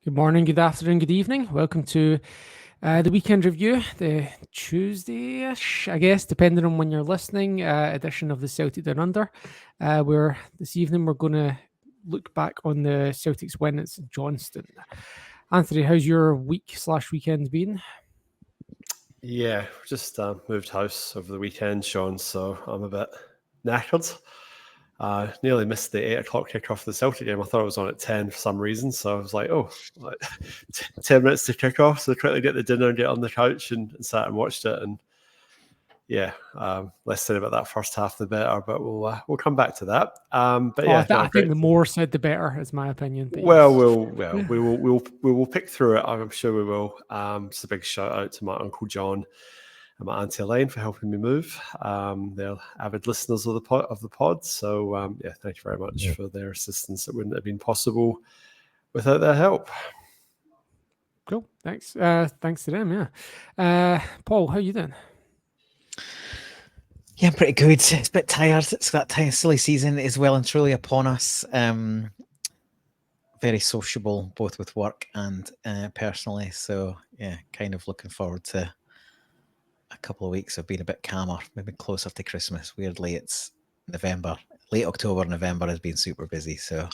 Good morning, good afternoon, good evening. Welcome to the weekend review, the Tuesday-ish, I guess, depending on when you're listening, edition of the Celtic Down Under. Where this evening we're going to look back on the Celtics win at St Johnstone. Anthony, how's your week/weekend been? Yeah, just moved house over the weekend, Sean, so I'm a bit knackered. Nearly missed the 8 o'clock kickoff of the Celtic game. I thought it was on at 10 for some reason, so I was like, 10 minutes to kick off, so quickly get the dinner and get on the couch and sat and watched it. And yeah, less said about that first half, the better, but we'll come back to that. But Oh, yeah, no, I think great. the more said, the better, is my opinion. But Well, yes, we will pick through it. I'm sure we will. Just a big shout out to my uncle John and my auntie Elaine for helping me move. They're avid listeners of the pod. So yeah, thank you very much for their assistance. It wouldn't have been possible without their help. cool. Thanks. Thanks to them. Yeah. Paul, how you doing? Yeah, I'm pretty good. It's a bit tired. It's that time, silly season is well and truly upon us. Very sociable, both with work and personally. So yeah, kind of looking forward to a couple of weeks of being a bit calmer, maybe closer to Christmas. Weirdly, it's November, late October, November has been super busy. So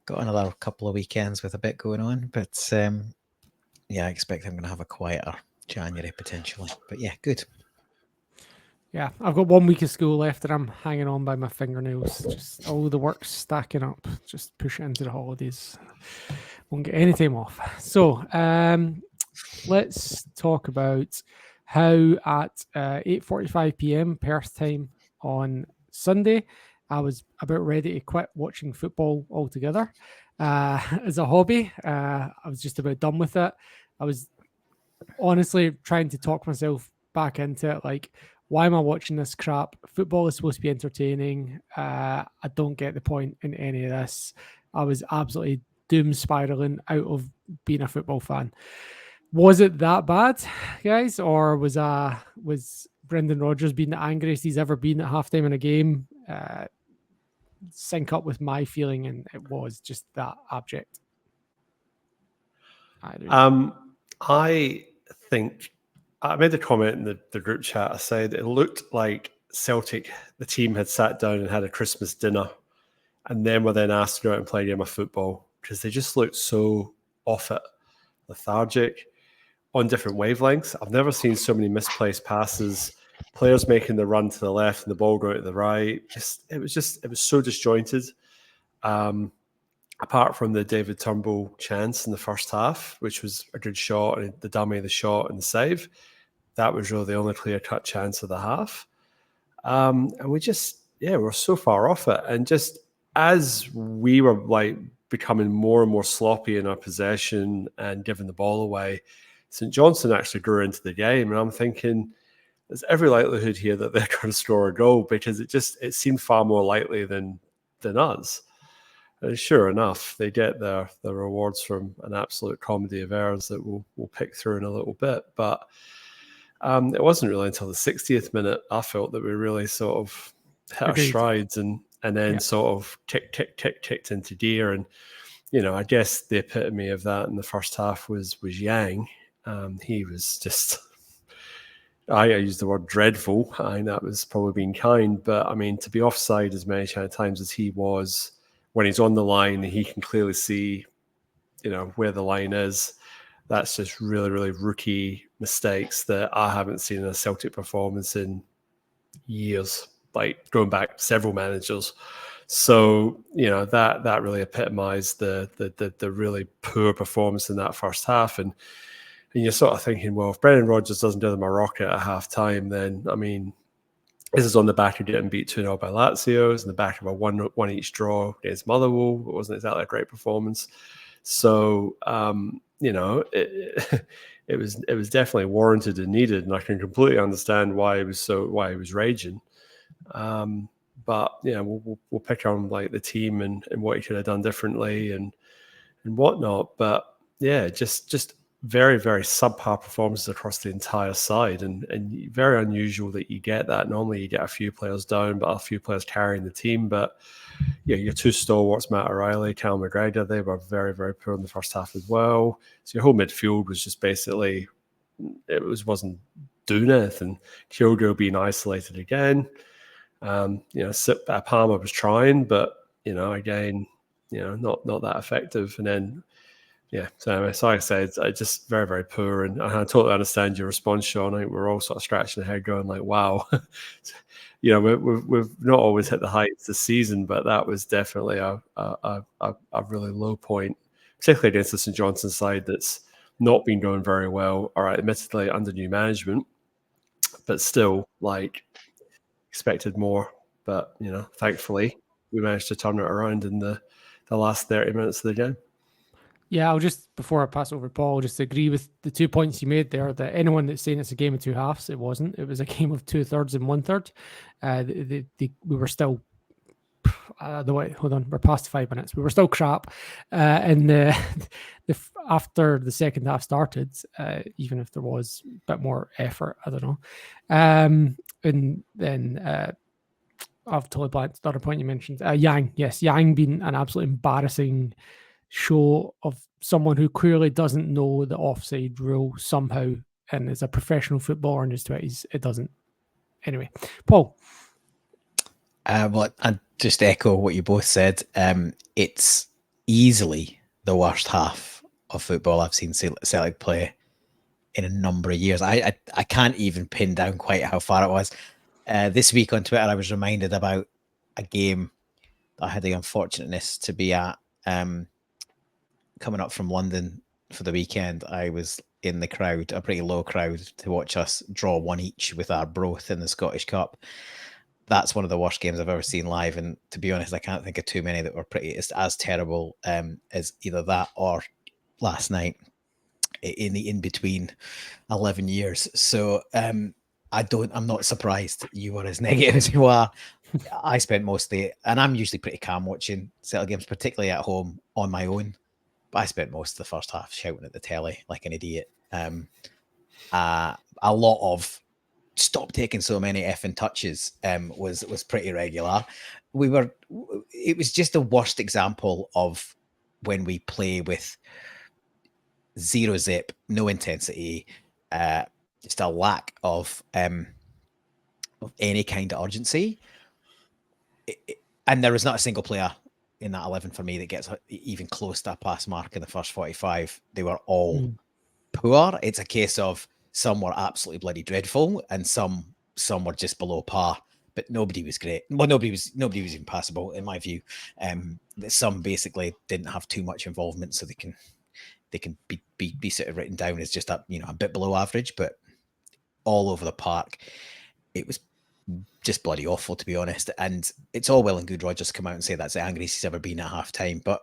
got another couple of weekends with a bit going on. But yeah, I expect I'm going to have a quieter January potentially. But yeah, good. Yeah, I've got 1 week of school left and I'm hanging on by my fingernails. Just all the work's stacking up. Just push it into the holidays. Won't get any time off. So let's talk about how at 8:45 p.m. Perth time on Sunday, I was about ready to quit watching football altogether as a hobby. I was just about done with it. I was honestly trying to talk myself back into it, like, why am I watching this crap? Football is supposed to be entertaining. I don't get the point in any of this. I was absolutely doom spiraling out of being a football fan. Was it that bad, guys, or was Brendan Rodgers being the angriest he's ever been at halftime in a game? Sync up with my feeling, and it was just that abject. I think I made a comment in the group chat. I said it looked like Celtic, the team, had sat down and had a Christmas dinner, and then were then asked to go out and play a game of football because they just looked so off it, lethargic, on different wavelengths. I've never seen so many misplaced passes, players making the run to the left and the ball going to the right. It was so disjointed. Apart from the David Turnbull chance in the first half, which was a good shot, and the dummy of the shot and the save, that was really the only clear-cut chance of the half. And we're so far off it. And just as we were like becoming more and more sloppy in our possession and giving the ball away, St Johnstone actually grew into the game. And I'm thinking, there's every likelihood here that they're going to score a goal, because it seemed far more likely than us. And sure enough, they get their rewards from an absolute comedy of errors that we'll pick through in a little bit. But it wasn't really until the 60th minute I felt that we really sort of hit our strides and then sort of kicked into gear. And I guess the epitome of that in the first half was Yang. He was just, I used the word dreadful. I think that was probably being kind, but I mean, to be offside as many times as he was, when he's on the line, he can clearly see, where the line is. That's just really, really rookie mistakes that I haven't seen in a Celtic performance in years, like going back several managers. So, that really epitomized the really poor performance in that first half. And you're sort of thinking, well, if Brendan Rodgers doesn't do them a rocket at half time, then, I mean, this is on the back of getting beat 2-0 by Lazio. It's on the back of a one each draw against Motherwell. It wasn't exactly a great performance. So, it was definitely warranted and needed, and I can completely understand why he was raging. But yeah, we'll pick on like the team and what he could have done differently and whatnot. But yeah, just very, very subpar performances across the entire side, and very unusual that you get that. Normally you get a few players down, but a few players carrying the team. But yeah, your two stalwarts, Matt O'Reilly, Cal McGregor, they were very, very poor in the first half as well. So your whole midfield was just basically, wasn't doing anything. Kyogo being isolated again. Palmer was trying, but again, not that effective. And then so anyway, so like I said, it's just very, very poor. And I totally understand your response, Sean. I think we're all sort of scratching the head going like, wow. We've not always hit the heights this season, but that was definitely a really low point, particularly against the St Johnstone side that's not been going very well. All right, admittedly under new management, but still expected more. But thankfully we managed to turn it around in the last 30 minutes of the game. Yeah, I'll just, before I pass over Paul, just agree with the 2 points you made there, that anyone that's saying it's a game of two halves, it wasn't. It was a game of 2/3 and 1/3. We were still, hold on, we're past 5 minutes. We were still crap. And after the second half started, even if there was a bit more effort, I don't know. And then I've totally blanked the other point you mentioned. Yang, yes, Yang being an absolutely embarrassing show of someone who clearly doesn't know the offside rule somehow, and is a professional footballer in his 20s. It doesn't. Anyway, Paul. Well, I just echo what you both said. It's easily the worst half of football I've seen Celtic play in a number of years. I can't even pin down quite how far it was. This week on Twitter, I was reminded about a game that I had the unfortunateness to be at. Coming up from London for the weekend, I was in the crowd, a pretty low crowd, to watch us draw 1-1 with Arbroath in the Scottish Cup. That's one of the worst games I've ever seen live, and to be honest, I can't think of too many that were as terrible as either that or last night in the in-between 11 years. So I'm not surprised you were as negative as you are. I spent most of and I'm usually pretty calm watching Celtic games, particularly at home on my own. But I spent most of the first half shouting at the telly like an idiot. A lot of "stop taking so many effing touches" was pretty regular. It was just the worst example of when we play with zero zip, no intensity, just a lack of any kind of urgency. And there was not a single player in that 11 for me that gets even close to a pass mark in the first 45. They were all poor. It's a case of some were absolutely bloody dreadful and some were just below par, but nobody was great. Well, nobody was even passable in my view. Some basically didn't have too much involvement, so they can be sort of written down as just a bit below average, but all over the park. It was just bloody awful, to be honest. And it's all well and good Rodgers come out and say that's the angriest he's ever been at half time, but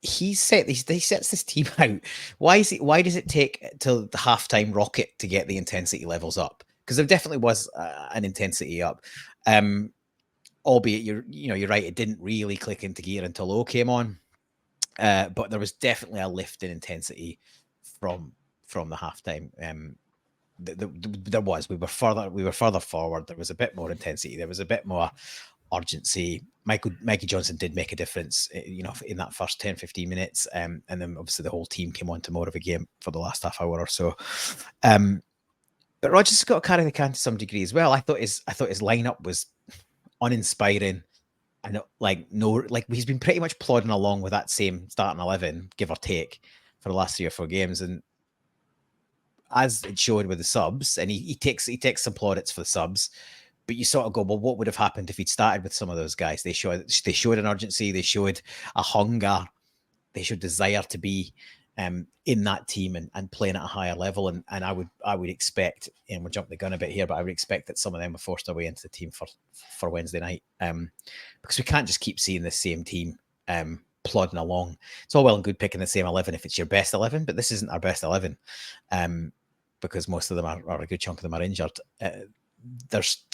he sets this team out. Why does it take till the halftime rocket to get the intensity levels up? Because there definitely was an intensity up, albeit you're right, it didn't really click into gear until O came on, but there was definitely a lift in intensity from the halftime. There was. We were further forward. There was a bit more intensity. There was a bit more urgency. Mikey Johnson did make a difference, in that first 10-15 minutes, and then obviously the whole team came on to more of a game for the last half hour or so. But Rodgers has got to carry the can to some degree as well. I thought his lineup was uninspiring, and he's been pretty much plodding along with that same starting 11, give or take, for the last 3 or 4 games, and as it showed with the subs, and he takes some plaudits for the subs, but you sort of go, well, what would have happened if he'd started with some of those guys? They showed an urgency, they showed a hunger, they showed desire to be in that team and playing at a higher level. And I would expect, and we're jumping the gun a bit here, but I would expect that some of them were forced their way into the team for Wednesday night, because we can't just keep seeing the same team plodding along. It's all well and good picking the same 11 if it's your best 11, but this isn't our best 11, because most of them are a good chunk of them are injured. There's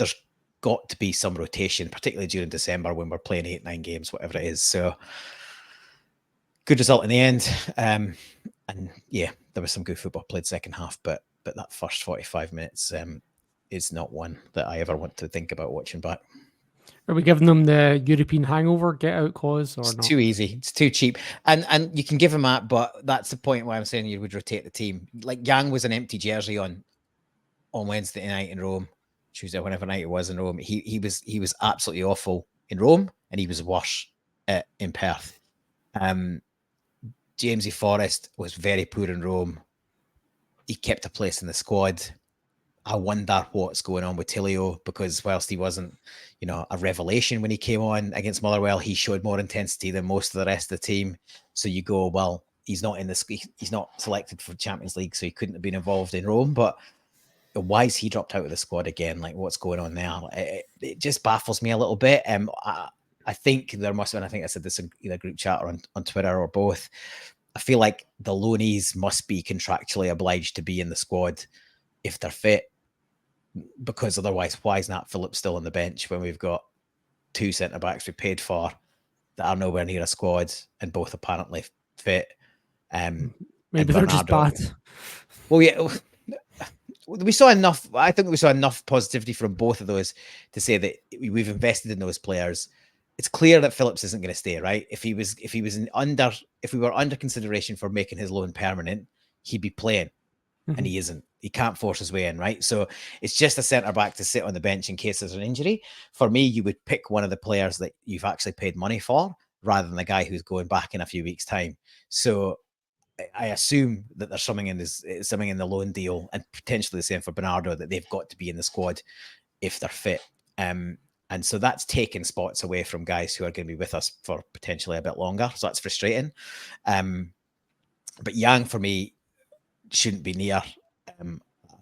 got to be some rotation, particularly during December when we're playing 8-9 games, whatever it is. So good result in the end. And yeah, there was some good football played second half, but that first 45 minutes is not one that I ever want to think about watching back. Are we giving them the European hangover get out clause or it's not? Too easy. It's too cheap. And you can give him that, but that's the point why I'm saying you would rotate the team. Like Yang was an empty jersey on Wednesday night in Rome, Tuesday, whenever night it was in Rome. He was absolutely awful in Rome, and he was worse in Perth. Jamesy Forrest was very poor in Rome. He kept a place in the squad. I wonder what's going on with Tilio, because whilst he wasn't, a revelation when he came on against Motherwell, he showed more intensity than most of the rest of the team. So you go, well, he's not selected for Champions League, so he couldn't have been involved in Rome. But why is he dropped out of the squad again? Like, what's going on there? It just baffles me a little bit. I think there must have been, I think I said this in either group chat or on Twitter or both. I feel like the loanees must be contractually obliged to be in the squad if they're fit, because otherwise, why is Nat Phillips still on the bench when we've got two centre-backs we paid for that are nowhere near a squad and both apparently fit? Maybe they're just bad. Well, yeah, we saw enough. I think we saw enough positivity from both of those to say that we've invested in those players. It's clear that Phillips isn't going to stay, right? If we were under consideration for making his loan permanent, he'd be playing, and he isn't. He can't force his way in, right? So it's just a centre back to sit on the bench in case there's an injury. For me, you would pick one of the players that you've actually paid money for, rather than the guy who's going back in a few weeks' time. So I assume that there's something in the loan deal, and potentially the same for Bernardo, that they've got to be in the squad if they're fit. And so that's taking spots away from guys who are going to be with us for potentially a bit longer. So that's frustrating. But Yang, for me, shouldn't be near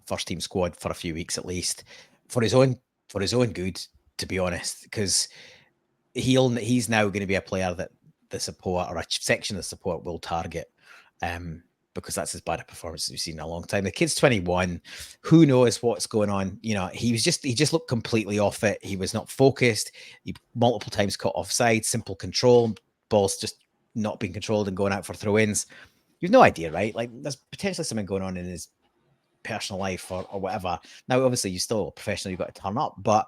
first team squad for a few weeks at least, for his own good, to be honest, because he's now going to be a player that the support, or a section of the support, will target. Because that's as bad a performance as we've seen in a long time. The kid's 21. Who knows what's going on? He just looked completely off it. He was not focused. He multiple times caught offside, simple control, balls just not being controlled and going out for throw-ins. You've no idea, right? Like, there's potentially something going on in his personal life or whatever. Now, obviously, you're still a professional, you've got to turn up, but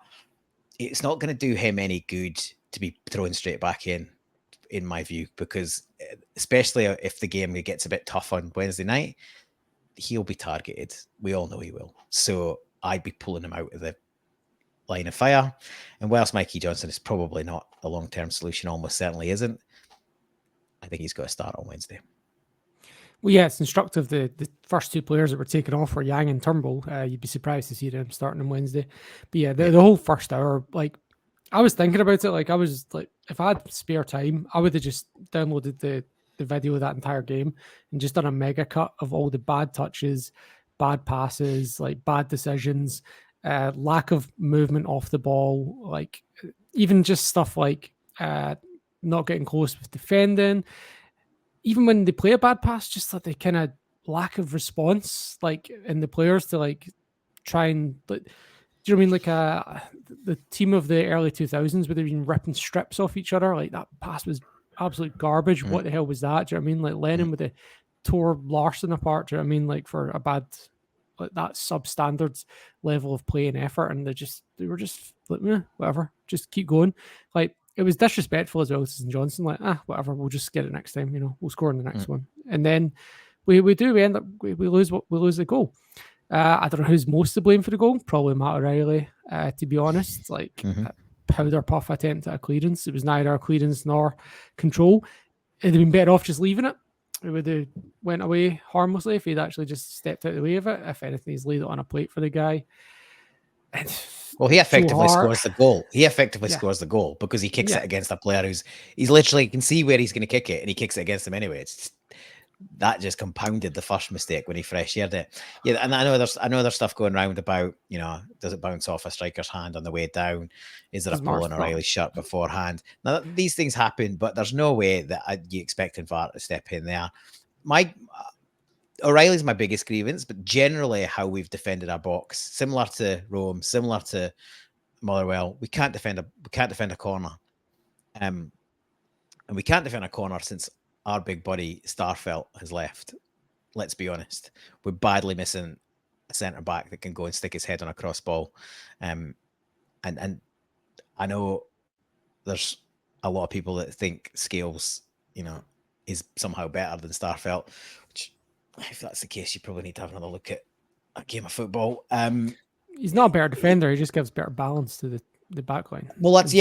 it's not going to do him any good to be thrown straight back in my view, because especially if the game gets a bit tough on Wednesday night, he'll be targeted. We all know he will. So I'd be pulling him out of the line of fire. And whilst Mikey Johnson is probably not a long-term solution, almost certainly isn't, I think he's got to start on Wednesday. Well, yeah, it's instructive. The first two players that were taken off were Yang and Turnbull. You'd be surprised to see them starting on Wednesday. But yeah, the whole first hour, like, I was thinking about it. Like, I was like, if I had spare time, I would have just downloaded the video of that entire game and just done a mega cut of all the bad touches, bad passes, like bad decisions, lack of movement off the ball, like even just stuff like not getting close with defending. Even when they play a bad pass, just like the kind of lack of response, like in the players to like try and like. Do you know what I mean? Like the team of the early 2000s where they've been ripping strips off each other. Like, that pass was absolute garbage. What the hell was that? Do you know what I mean? Like Lennon with the tore Larson apart. Do you know what I mean? Like, for a bad, like that substandard level of play and effort. And they were just like, whatever, just keep going. Like, it was disrespectful as well to St. Johnson. Like, whatever, we'll just get it next time. We'll score in the next one. And then we end up, we lose the goal. I don't know who's most to blame for the goal. Probably Matt O'Reilly, to be honest. Like, powder puff attempt at a clearance. It was neither a clearance nor control. It'd have been better off just leaving it. It would have went away harmlessly if he'd actually just stepped out of the way of it. If anything, he's laid it on a plate for the guy. Well, he effectively scores the goal. He effectively scores the goal because he kicks it against a player he's literally, can see where he's going to kick it, and he kicks it against him anyway. That just compounded the first mistake when he fresh aired it. Yeah, and I know there's stuff going around about, does it bounce off a striker's hand on the way down? Is there a pull on O'Reilly's shirt beforehand? Now, these things happen, but there's no way that you expected VAR to step in there. O'Reilly's my biggest grievance, but generally how we've defended our box, similar to Rome, similar to Motherwell, we can't defend a corner, and we can't defend a corner since our big buddy Starfelt has left. let's be honest. We're badly missing a centre-back that can go and stick his head on a cross ball. And I know there's a lot of people that think Scales, is somehow better than Starfelt, which if that's the case, you probably need to have another look at a game of football. He's not a better defender. He just gives better balance to the back line. Well, but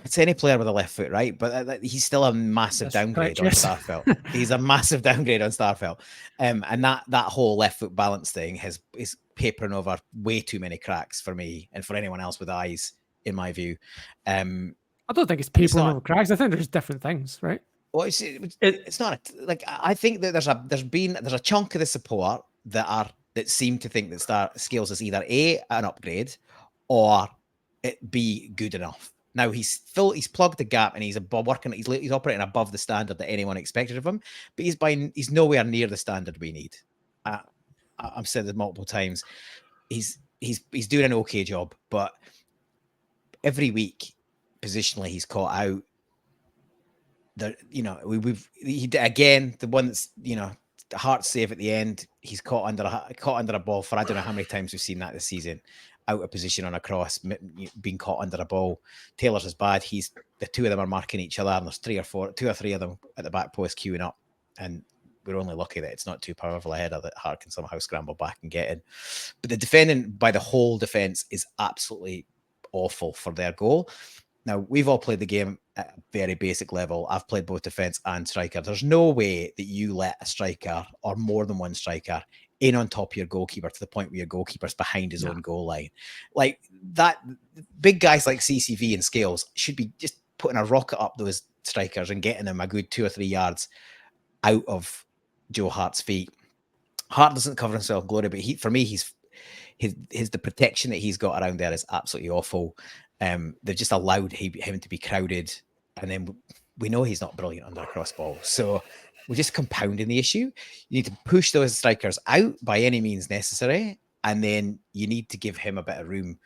it's any player with a left foot, right? But he's still a massive downgrade on Starfelt. He's a massive downgrade on Starfelt. And that whole left foot balance thing is papering over way too many cracks for me and for anyone else with eyes, in my view. I don't think it's papering over cracks. I think there's different things, right? Well, it's not like, I think that there's a chunk of the support that seem to think that Scales is either A, an upgrade, or it be good enough. Now he's plugged the gap and he's operating above the standard that anyone expected of him, but he's nowhere near the standard we need. I've said this multiple times. He's doing an okay job, but every week positionally he's caught out. Again, the one that's the heart save at the end, he's caught under a ball for I don't know how many times we've seen that this season. Out of position on a cross, being caught under a ball. Taylor's is bad. The two of them are marking each other, and there's two or three of them at the back post queuing up, and we're only lucky that it's not too powerful a header that Hart can somehow scramble back and get in. But the defending by the whole defense is absolutely awful for their goal. Now, we've all played the game at a very basic level. I've played both defense and striker. There's no way that you let a striker or more than one striker in on top of your goalkeeper to the point where your goalkeeper's behind his own goal line. Like that, big guys like CCV and Scales should be just putting a rocket up those strikers and getting them a good 2 or 3 yards out of Joe Hart's feet. Hart doesn't cover himself in glory, but for me, the protection that he's got around there is absolutely awful. They've just allowed him to be crowded, and then we know he's not brilliant under a cross ball. So we're just compounding the issue. You need to push those strikers out by any means necessary, and then you need to give him a bit of room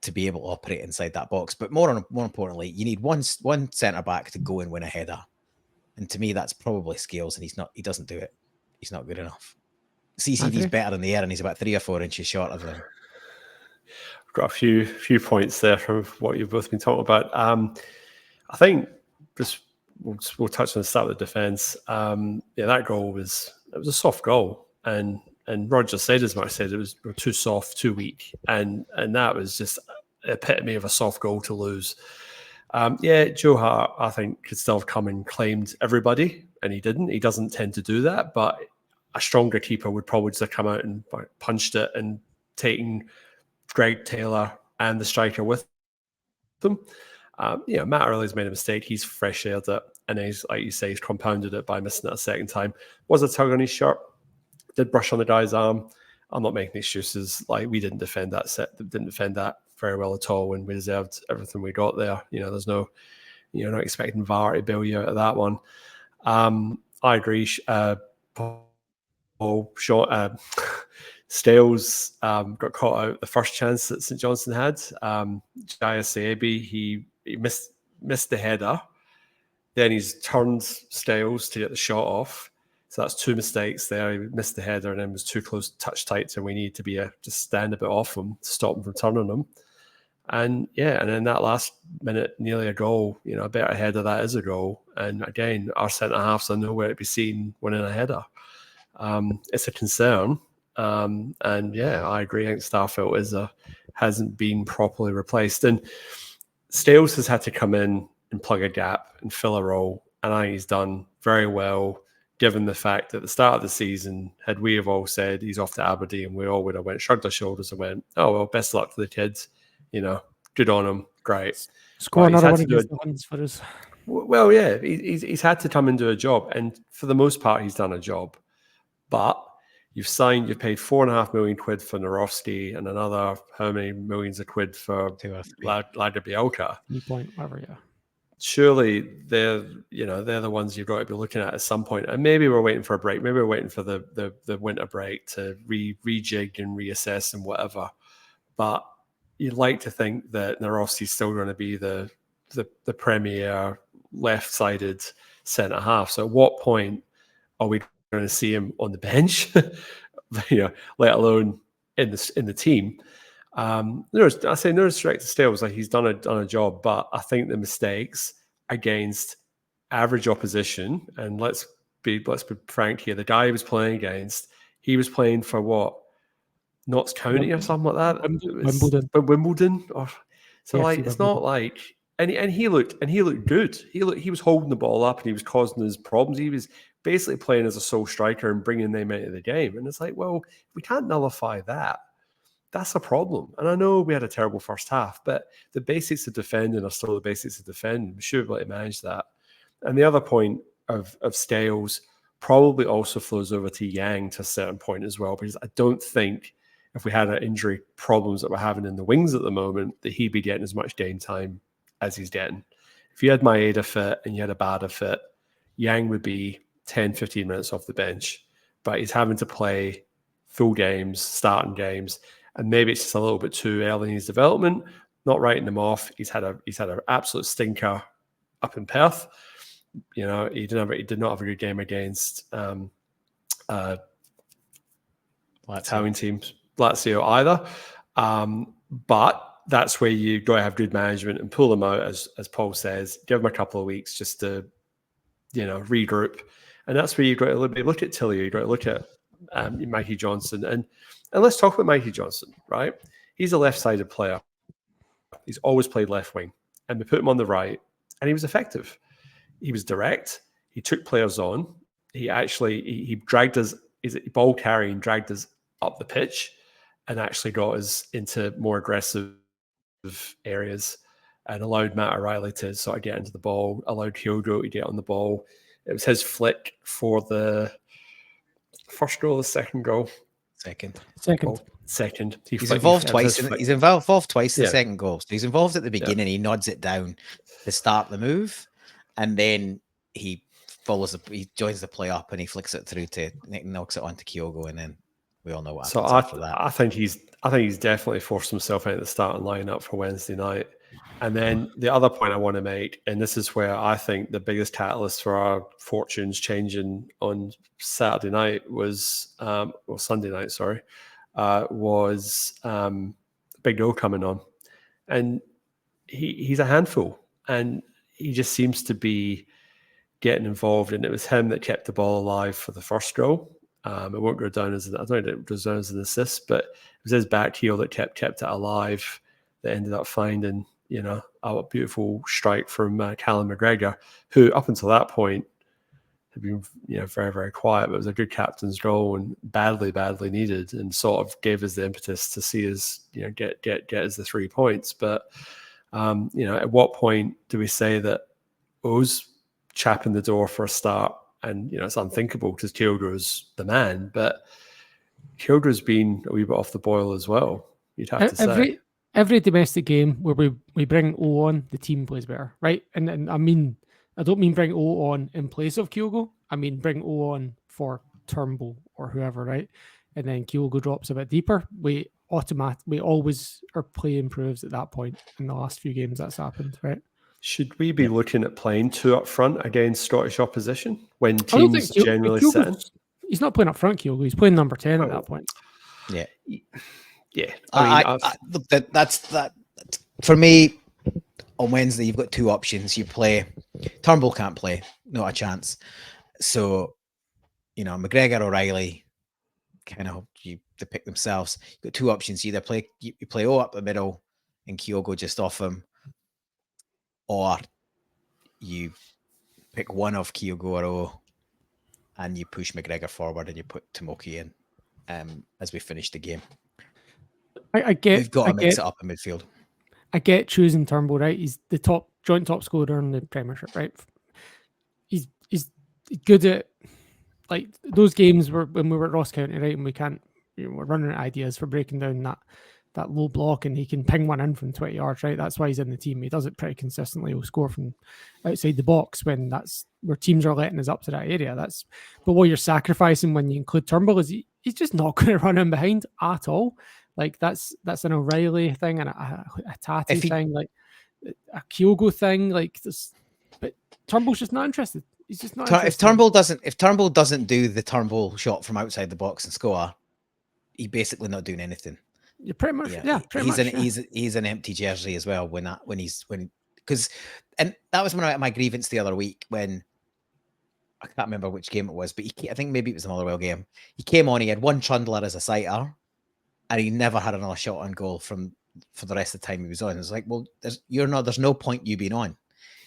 to be able to operate inside that box. But more importantly, you need one centre back to go and win a header. And to me, that's probably Scales, and he doesn't do it. He's not good enough. CCV's better in the air, and he's about 3 or 4 inches shorter than him. I've got a few points there from what you've both been talking about. I think just we'll touch on the start of the defence. That goal was a soft goal, and Roger said as much. Said we're too soft, too weak, and that was just the epitome of a soft goal to lose. Joe Hart, I think, could still have come and claimed everybody, and he didn't. He doesn't tend to do that, but a stronger keeper would probably just have come out and punched it and taken Greg Taylor and the striker with them. Matt Early's made a mistake. He's fresh aired it, and he's, like you say, he's compounded it by missing it a second time. Was a tug on his shirt. Did brush on the guy's arm. I'm not making excuses. Like, we didn't defend that very well at all, when we deserved everything we got there. There's no, not expecting VAR to bail you out of that one. I agree. Stales got caught out the first chance that St Johnstone had. Jaya Seabi, he missed the header. Then he's turned Stales to get the shot off. So that's 2 mistakes there. He missed the header and then was too close, touch tight, and we need to be just stand a bit off him to stop him from turning him. And then that last minute, nearly a goal. A better header, that is a goal. And again, our centre halves are nowhere to be seen winning a header. It's a concern. I agree. I think Starfelt hasn't been properly replaced, and Stales has had to come in and plug a gap and fill a role, and I think he's done very well, given the fact that at the start of the season, had we have all said he's off to Aberdeen, we all would have shrugged our shoulders and went, "Oh well, best of luck to the kids, good on him, great." Score another one against the Huns for us. Well, yeah, he's had to come and do a job, and for the most part, he's done a job, but. You've paid £4.5 million for Narovsky and another how many millions of quid for Lager Bielka. Surely they're the ones you've got to be looking at some point. And maybe we're waiting for a break. Maybe we're waiting for the winter break to rejig and reassess and whatever. But you'd like to think that Narovsky's still going to be the premier left-sided centre half. So at what point are we going to see him on the bench, let alone in the team. No disrespect to Stales, like he's done a job, but I think the mistakes against average opposition, and let's be frank here, the guy he was playing against, he was playing for what, Notts County or something like that. Wimbledon, or so. Like it's not like, and he looked good. He was holding the ball up and he was causing his problems. He was basically playing as a sole striker and bringing them into the game. And it's like, well, we can't nullify that. That's a problem. And I know we had a terrible first half, but the basics of defending are still the basics of defending. We should be able to manage that. And the other point of Scales probably also flows over to Yang to a certain point as well, because I don't think if we had injury problems that we're having in the wings at the moment, that he'd be getting as much game time as he's getting. If you had Maeda fit and you had Abada fit, Yang would be 10, 15 minutes off the bench, but he's having to play full games, starting games, and maybe it's just a little bit too early in his development. Not writing him off. He's had an absolute stinker up in Perth. He did not have a good game against Italian teams, Lazio either. But that's where you got to have good management and pull them out, as Paul says. Give them a couple of weeks just to regroup, and that's where you've got to look at Tilly. You've got to look at Mikey Johnson, and let's talk about Mikey Johnson. Right, he's a left-sided player. He's always played left wing, and we put him on the right, and he was effective. He was direct. He took players on. He dragged us. Ball carrying dragged us up the pitch, and actually got us into more aggressive areas, and allowed Matt O'Reilly to sort of get into the ball. Allowed Kyogo to get on the ball. It was his flick for the first goal, the second goal. Second. He's involved twice. He's involved twice in the second goal. So he's involved at the beginning. He nods it down to start the move, and then he he joins the play up and he flicks it through to knocks it onto Kyogo, and then we all know what happens after that. I think he's definitely forced himself into the starting lineup for Wednesday night. And then the other point I want to make, and this is where I think the biggest catalyst for our fortunes changing on Saturday night was, Sunday night, sorry, was Big O coming on. And he's a handful, and he just seems to be getting involved. And it was him that kept the ball alive for the first goal. It won't go down as an assist, but it was his back heel that kept it alive, that ended up finding a beautiful strike from Callum McGregor, who up until that point had been very, very quiet, but it was a good captain's goal and badly needed, and sort of gave us the impetus to see us get us the 3 points. But at what point do we say that O's chapping the door for a start? And it's unthinkable because Kyogo's the man, but Kyogo's been a wee bit off the boil as well, you'd have to say. Every domestic game where we bring O on, the team plays better, right? And I don't mean bring O on in place of Kyogo. I mean bring O on for Turnbull or whoever, right? And then Kyogo drops a bit deeper. We always, our play improves at that point. In the last few games that's happened, right? Should we be looking at playing two up front against Scottish opposition when teams generally sit in? He's not playing up front, Kyogo. He's playing number 10 at that point. Yeah. Yeah. That's for me. On Wednesday, you've got two options. You play Turnbull can't play, not a chance. So, McGregor, O'Reilly, kind of they pick themselves. You've got two options. You either you play O up the middle and Kyogo just off him, or you pick one of Kyogo or O and you push McGregor forward and you put Tomoki in as we finish the game. We've got to mix it up in midfield. I get choosing Turnbull, right? He's the joint top scorer in the Premiership, right? He's good at like those games when we were at Ross County, right? And we can't, we're running out ideas for breaking down that low block, and he can ping one in from 20 yards, right? That's why he's in the team. He does it pretty consistently. He'll score from outside the box when that's where teams are letting us up to that area. But what you're sacrificing when you include Turnbull is he's just not going to run in behind at all. Like that's an O'Reilly thing and a Tati thing, like a Kyogo thing. Like this, but Turnbull's just not interested. He's just not. If Turnbull doesn't do the Turnbull shot from outside the box and score, he's basically not doing anything. You're pretty much, pretty much. He's an empty jersey as well because that was my grievance the other week when I can't remember which game it was, but I think maybe it was the Motherwell game. He came on, he had one trundler as a sighter, and he never had another shot on goal for the rest of the time he was on. It's like, well, there's no point you being on.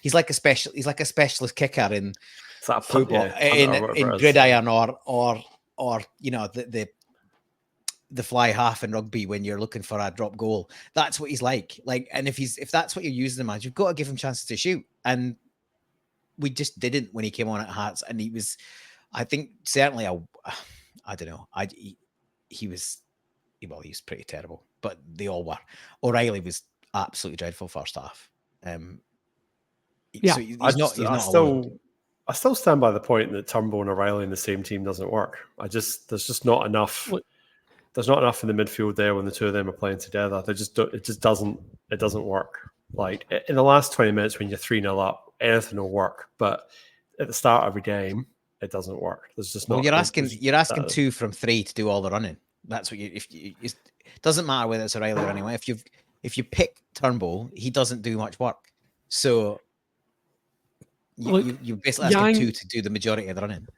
He's like a specialist kicker in football, in gridiron or the fly half in rugby when you're looking for a drop goal. That's what he's like. And if that's what you're using him as, you've got to give him chances to shoot. And we just didn't when he came on at Hearts. And he was, I think, certainly I don't know. He was pretty terrible, but they all were. O'Reilly was absolutely dreadful first half. Yeah, so I still stand by the point that Turnbull and O'Reilly in the same team doesn't work. There's just not enough. There's not enough in the midfield there when the two of them are playing together. It doesn't work. Like in the last 20 minutes when you're 3-0 up, anything will work. But at the start of every game, it doesn't work. There's just not. Well, you're asking 2 from 3 to do all the running. That's what it doesn't matter whether it's O'Reilly or anyone. If you pick Turnbull, he doesn't do much work. So you basically asking 2 to do the majority of the running.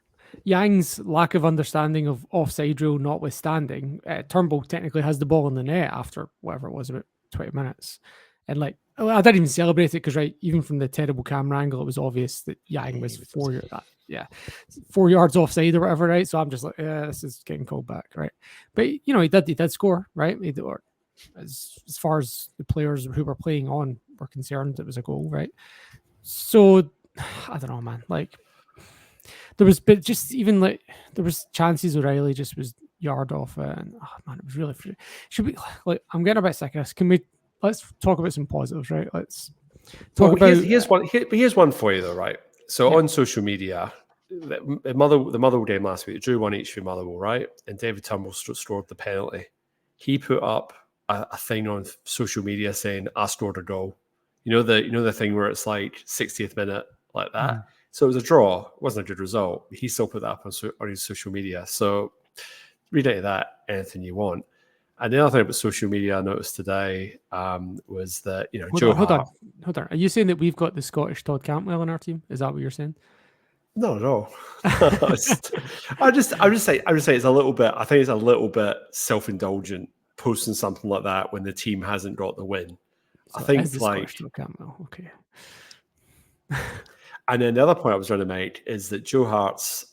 Yang's lack of understanding of offside rule notwithstanding, Turnbull technically has the ball in the net after whatever it was, about 20 minutes. And I didn't even celebrate it because, even from the terrible camera angle, it was obvious that Yang was 4 yards offside or whatever, right? So I'm just like, this is getting called back, right? But, he did score, right? As far as the players who were playing on were concerned, it was a goal, right? So, I don't know, man. There was chances O'Reilly just was yard off it, and it was really. Should we I'm getting a bit sick of this. Let's talk about some positives, right? Let's talk about. Here's one for you though, right? So on social media, the Motherwell game last week, drew 1-1 for Motherwell, right? And David Turnbull scored the penalty. He put up a thing on social media saying, "I scored a goal." The thing where it's like 60th minute like that. Mm. So it was a draw. It wasn't a good result. He still put that up on his social media. So read into that anything you want. And the other thing about social media I noticed today was that Hold on. Are you saying that we've got the Scottish Todd Cantwell in our team? Is that what you're saying? No, no. I just say it's a little bit. I think it's a little bit self-indulgent posting something like that when the team hasn't got the win. So I think Scottish Todd Cantwell. Okay. And then the other point I was trying to make is that Joe Hart's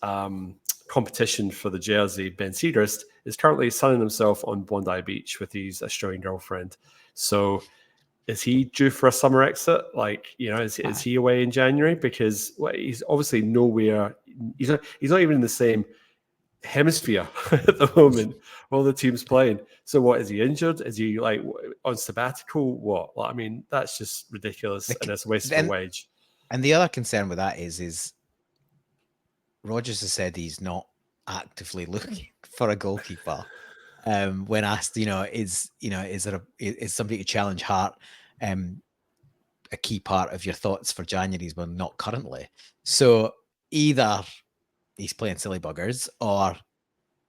competition for the jersey, Ben Segrist, is currently sunning himself on Bondi Beach with his Australian girlfriend. So is he due for a summer exit? Is he away in January? Because he's obviously nowhere. He's not even in the same hemisphere at the moment while the team's playing. So what, is he injured? Is he on sabbatical? What? That's just ridiculous, and it's a waste of a wage. And the other concern with that is Rodgers has said he's not actively looking for a goalkeeper. When asked, is somebody to challenge Hart a key part of your thoughts for January's, but not currently. So either he's playing silly buggers or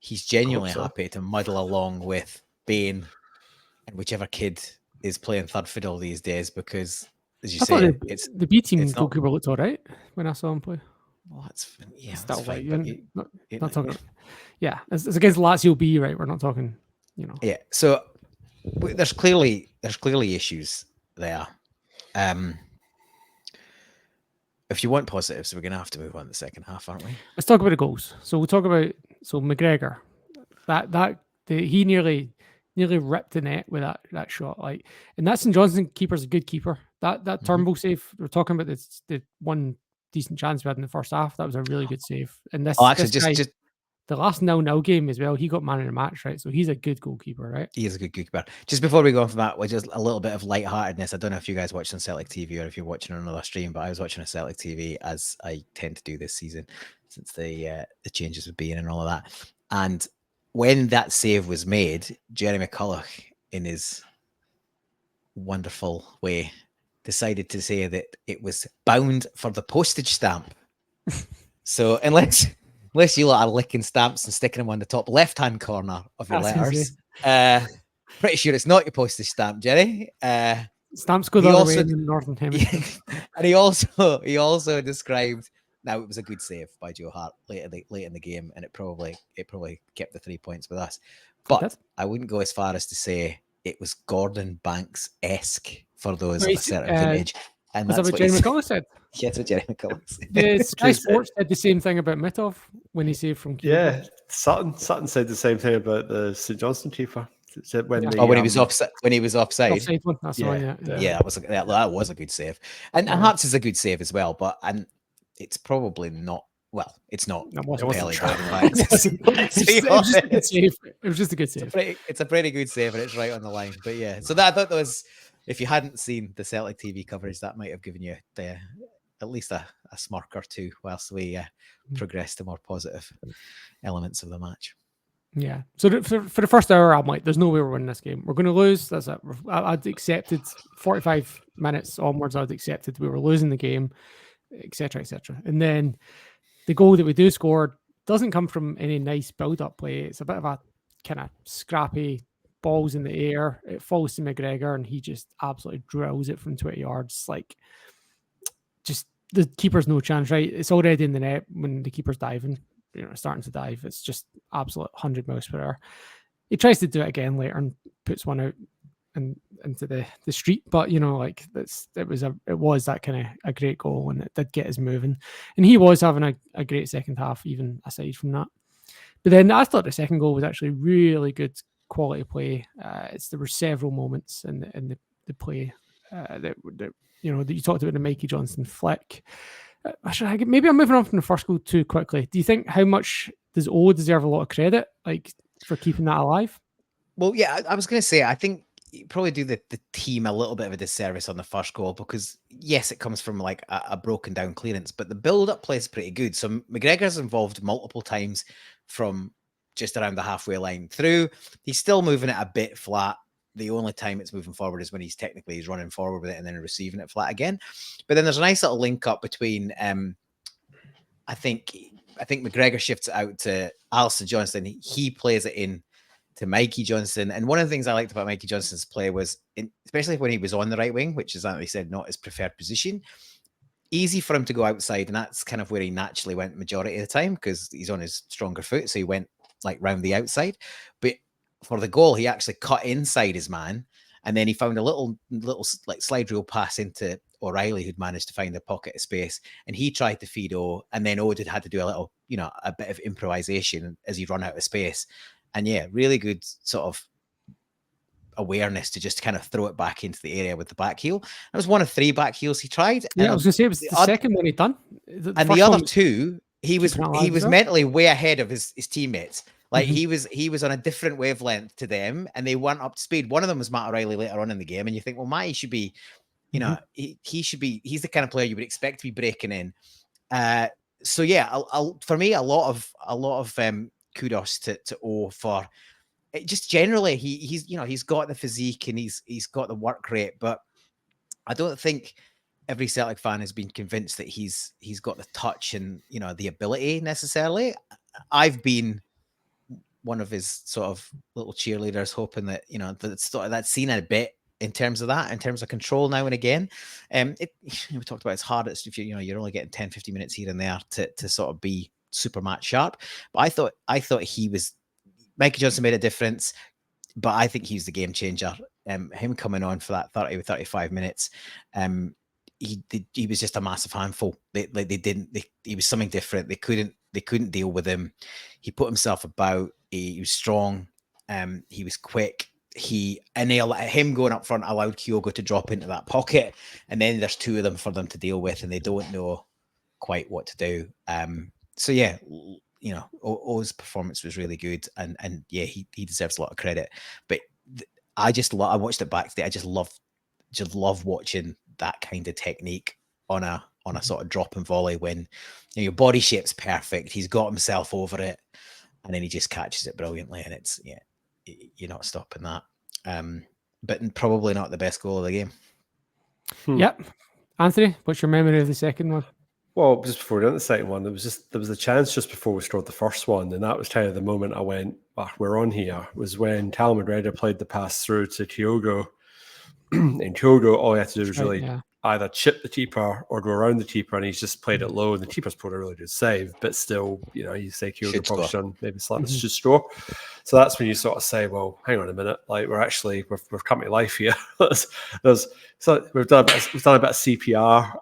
he's genuinely happy to muddle along with Bain and whichever kid is playing third fiddle these days, because as you say, it's the B team goalkeeper looked all right when I saw him play. Well, that's fine. Not talking. Yeah, it's against Lazio B, right? We're not talking. Yeah. So there's clearly issues there. If you want positives, we're going to have to move on to the second half, aren't we? Let's talk about the goals. So we'll talk about McGregor. He nearly ripped the net with that shot. And that St. Johnstone keeper's a good keeper. That Turnbull save, we're talking about the one decent chance we had in the first half. That was a really good save. And this, just the last 0-0 game as well, he got man of the match, right? So he's a good goalkeeper, right? He is a good goalkeeper. Just before we go on from that, just a little bit of lightheartedness. I don't know if you guys watch on Celtic TV or if you're watching on another stream, but I was watching on Celtic TV, as I tend to do this season since the changes with Bain and all of that. And when that save was made, Jerry McCulloch, in his wonderful way, decided to say that it was bound for the postage stamp So unless you lot are licking stamps and sticking them on the top left-hand corner of your letters, pretty sure it's not your postage stamp, Jerry. Stamps go the other way in the Northern Hemisphere. And he also described. Now it was a good save by Joe Hart late in the game, and it probably kept the 3 points with us. But I wouldn't go as far as to say it was Gordon Banks-esque for those of a certain vintage. And that's what Jerry McCullough said. Yeah, that's what Jerry McCullough said. Sky Sports said the same thing about Mitov when he saved from keeper. Yeah, Sutton said the same thing about the St Johnstone keeper. When he was offside. Offside one, that's the one. Yeah, that was a good save, and Hearts is a good save as well. But it's probably not. Well, it's not. It wasn't It was just a good save. It's a pretty good save, and it's right on the line. But yeah, so that I thought that was. If you hadn't seen the Celtic TV coverage, that might have given you at least a smirk or two whilst we progress to more positive elements of the match. Yeah. So for the first hour, I'm like, there's no way we're winning this game. We're going to lose. That's it. I'd accepted 45 minutes onwards. I'd accepted we were losing the game, etc., etc. And then the goal that we do score doesn't come from any nice build-up play. It's a bit of a kind of scrappy balls in the air. It falls to McGregor, and he just absolutely drills it from 20 yards. Like, just the keeper's no chance, right? It's already in the net when the keeper's diving, starting to dive. It's just absolute 100 miles per hour. He tries to do it again later and puts one out and into the street, but it was that kind of a great goal, and it did get us moving. And he was having a great second half, even aside from that. But then I thought the second goal was actually really good quality play. There were several moments in the play that you talked about, the Mikey Johnson flick. Maybe I'm moving on from the first goal too quickly. Do you think, how much does O deserve a lot of credit, like, for keeping that alive? Well, yeah, I was going to say, I think you probably do the team a little bit of a disservice on the first goal, because yes, it comes from like a broken down clearance, but the build-up play is pretty good. So McGregor's involved multiple times from just around the halfway line through. He's still moving it a bit flat. The only time it's moving forward is when he's running forward with it and then receiving it flat again. But then there's a nice little link up between, I think McGregor shifts it out to Alistair Johnston. He plays it in to Mikey Johnson. And one of the things I liked about Mikey Johnston's play was, especially when he was on the right wing, which is, as he said, not his preferred position, easy for him to go outside. And that's kind of where he naturally went majority of the time, because he's on his stronger foot. So he went like round the outside. But for the goal, he actually cut inside his man, and then he found a little like slide rule pass into O'Reilly, who'd managed to find a pocket of space, and he tried to feed O, and then O had to do a little, a bit of improvisation as he run out of space. And yeah, really good sort of awareness to just kind of throw it back into the area with the back heel. That was one of 3 back heels he tried. Yeah, I was going to say it was the second one he'd done. The other 2, he was mentally way ahead of his teammates. Like, he was on a different wavelength to them, and they went up to speed. One of them was Matt O'Reilly later on in the game, and you think, well, Matty should be, he should be. He's the kind of player you would expect to be breaking in. So yeah, for me, a lot of kudos to O for it. Just generally, he's got the physique and he's got the work rate, but I don't think every Celtic fan has been convinced that he's got the touch and the ability necessarily. I've been one of his sort of little cheerleaders, hoping that that's seen a bit in terms of control now and again. We talked about it's hard if you're only getting 10-15 minutes here and there to sort of be super match sharp. But I thought Mikey Johnson made a difference, but I think he's the game changer. Him coming on for that 30 or 35 minutes, he was just a massive handful. He was something different. They couldn't deal with him. He put himself about. He was strong. He was quick. Him going up front allowed Kyogo to drop into that pocket, and then there's 2 of them for them to deal with, and they don't know quite what to do. So yeah, O's performance was really good, and yeah, he deserves a lot of credit. But I watched it back today. I just love watching that kind of technique on a sort of drop and volley when your body shape's perfect. He's got himself over it, and then he just catches it brilliantly, and it's you're not stopping that. But probably not the best goal of the game. Yep. Anthony, what's your memory of the second one? Well, just before we went to the second one, there was a chance just before we scored the first one, and that was kind of the moment I went, we're on here, was when Callum McGregor played the pass through to Kyogo. And Kyogo, all he had to do was really either chip the keeper or go around the keeper, and he's just played it low, and the keeper's put a really good save, but still, you say Kyogo probably should maybe should score. So that's when you sort of say, well, hang on a minute, like we've come to life here. So we've done a bit of CPR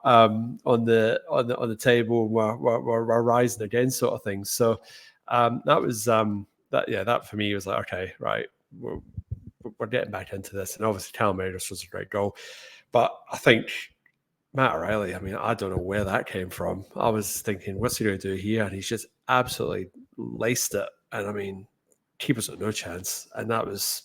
on the table, and we're rising again, sort of thing. So that was that for me was like, okay, right, we're getting back into this, and obviously Callum McGregor was a great goal, but I think Matt O'Reilly, I mean, I don't know where that came from. I was thinking, what's he going to do here? And he's just absolutely laced it. And I mean, keepers had no chance. And that was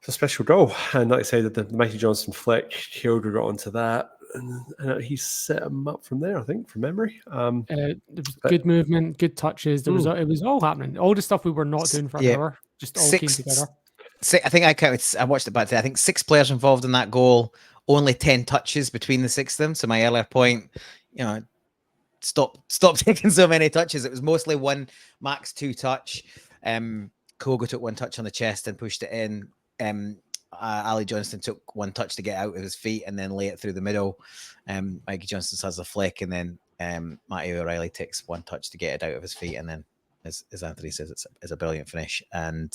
a special goal. And like I say, the Mikey Johnson flick, Kyogo got onto that. And he set him up from there, I think, from memory. There was good movement, good touches. It was all happening. All the stuff we were not doing for an hour, just all came together. I think I watched it back today. I think 6 players involved in that goal, only 10 touches between the 6 of them. So my earlier point, stop taking so many touches. It was mostly 1, max 2 touch. Kogo took 1 touch on the chest and pushed it in. Ali Johnston took 1 touch to get out of his feet and then lay it through the middle. Mikey Johnston has a flick, and then Matty O'Reilly takes 1 touch to get it out of his feet, and then as Anthony says, it's a brilliant finish. And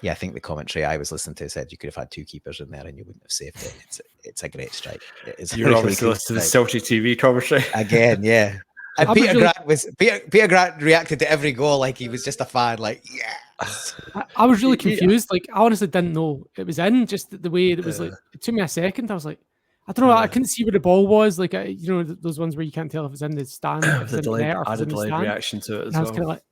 I think the commentary I was listening to said you could have had 2 keepers in there and you wouldn't have saved it. It's a great strike. You're obviously listening to the Celtic TV commentary again, yeah. And Peter Grant reacted to every goal like he was just a fan. Like, I was really confused. Like, I honestly didn't know it was in. Just the way it was like, it took me a second. I was like, I don't know. I couldn't see where the ball was. Like, those ones where you can't tell if it's in the stand, if it's in the net, or if it's in the stand. Reaction to it as well. I was kind of like,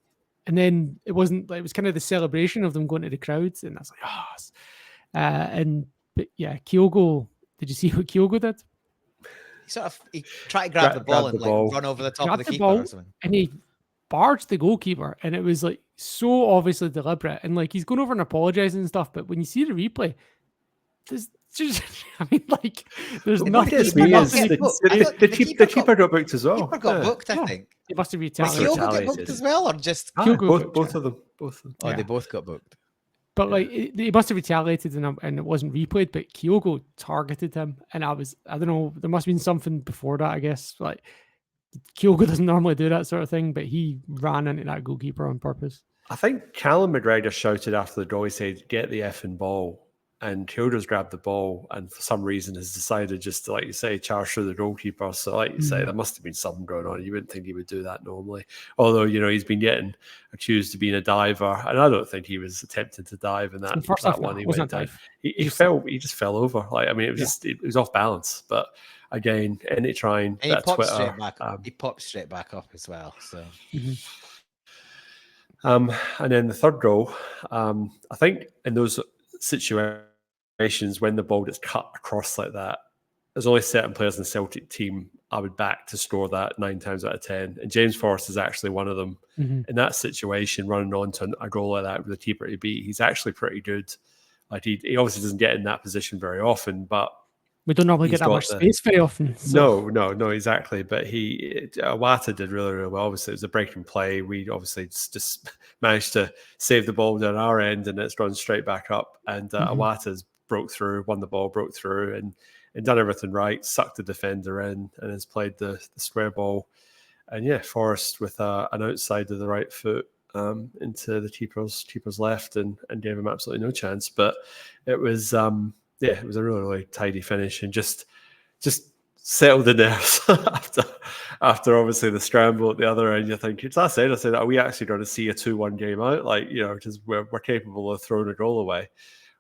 and then it wasn't like, it was kind of the celebration of them going to the crowds, and I was like, but Kyogo. Did you see what Kyogo did? He tried to grab the ball and run over the top of the keeper or something. And he barged the goalkeeper, and it was like so obviously deliberate. And like he's going over and apologizing and stuff, but when you see the replay, there's just, I mean, like there's nothing. The keeper got booked as well. The keeper got booked, I think. He must have retaliated. Kyogo get booked as well, or just both of them? Oh, they both got booked. But like he must have retaliated, and it wasn't replayed. But Kyogo targeted him, and I don't know. There must have been something before that, I guess. Like Kyogo doesn't normally do that sort of thing, but he ran into that goalkeeper on purpose. I think Callum McGregor shouted after the goal. He said, "Get the effing ball." And Kyogo's grabbed the ball, and for some reason has decided just to, like you say, charge through the goalkeeper. So, like you say, there must have been something going on. You wouldn't think he would do that normally. Although, he's been getting accused of being a diver, and I don't think he was attempting to dive in that one. He went down. He fell. He just fell over. Like, I mean, it was it was off balance. But again, any trying and he popped straight back up. He popped straight back up as well. So. And then the third goal, I think in those situations when the ball gets cut across like that, there's only certain players in the Celtic team I would back to score that 9 times out of 10. And James Forrest is actually one of them. In that situation, running on to a goal like that with a keeper to beat, he's actually pretty good. Like he obviously doesn't get in that position very often, but we don't normally get that much space very often. So. No, exactly. But Awata did really, really well. Obviously, it was a breaking play. We obviously just managed to save the ball down our end, and it's run straight back up. And Awata's broke through, won the ball, broke through, and done everything right, sucked the defender in, and has played the square ball. And Forrest with an outside of the right foot into the keeper's left, and gave him absolutely no chance. But it was it was a really, really tidy finish, and just settled the nerves after obviously the scramble at the other end. You think, I said, are we actually going to see a 2-1 game out? Like, because we're capable of throwing a goal away.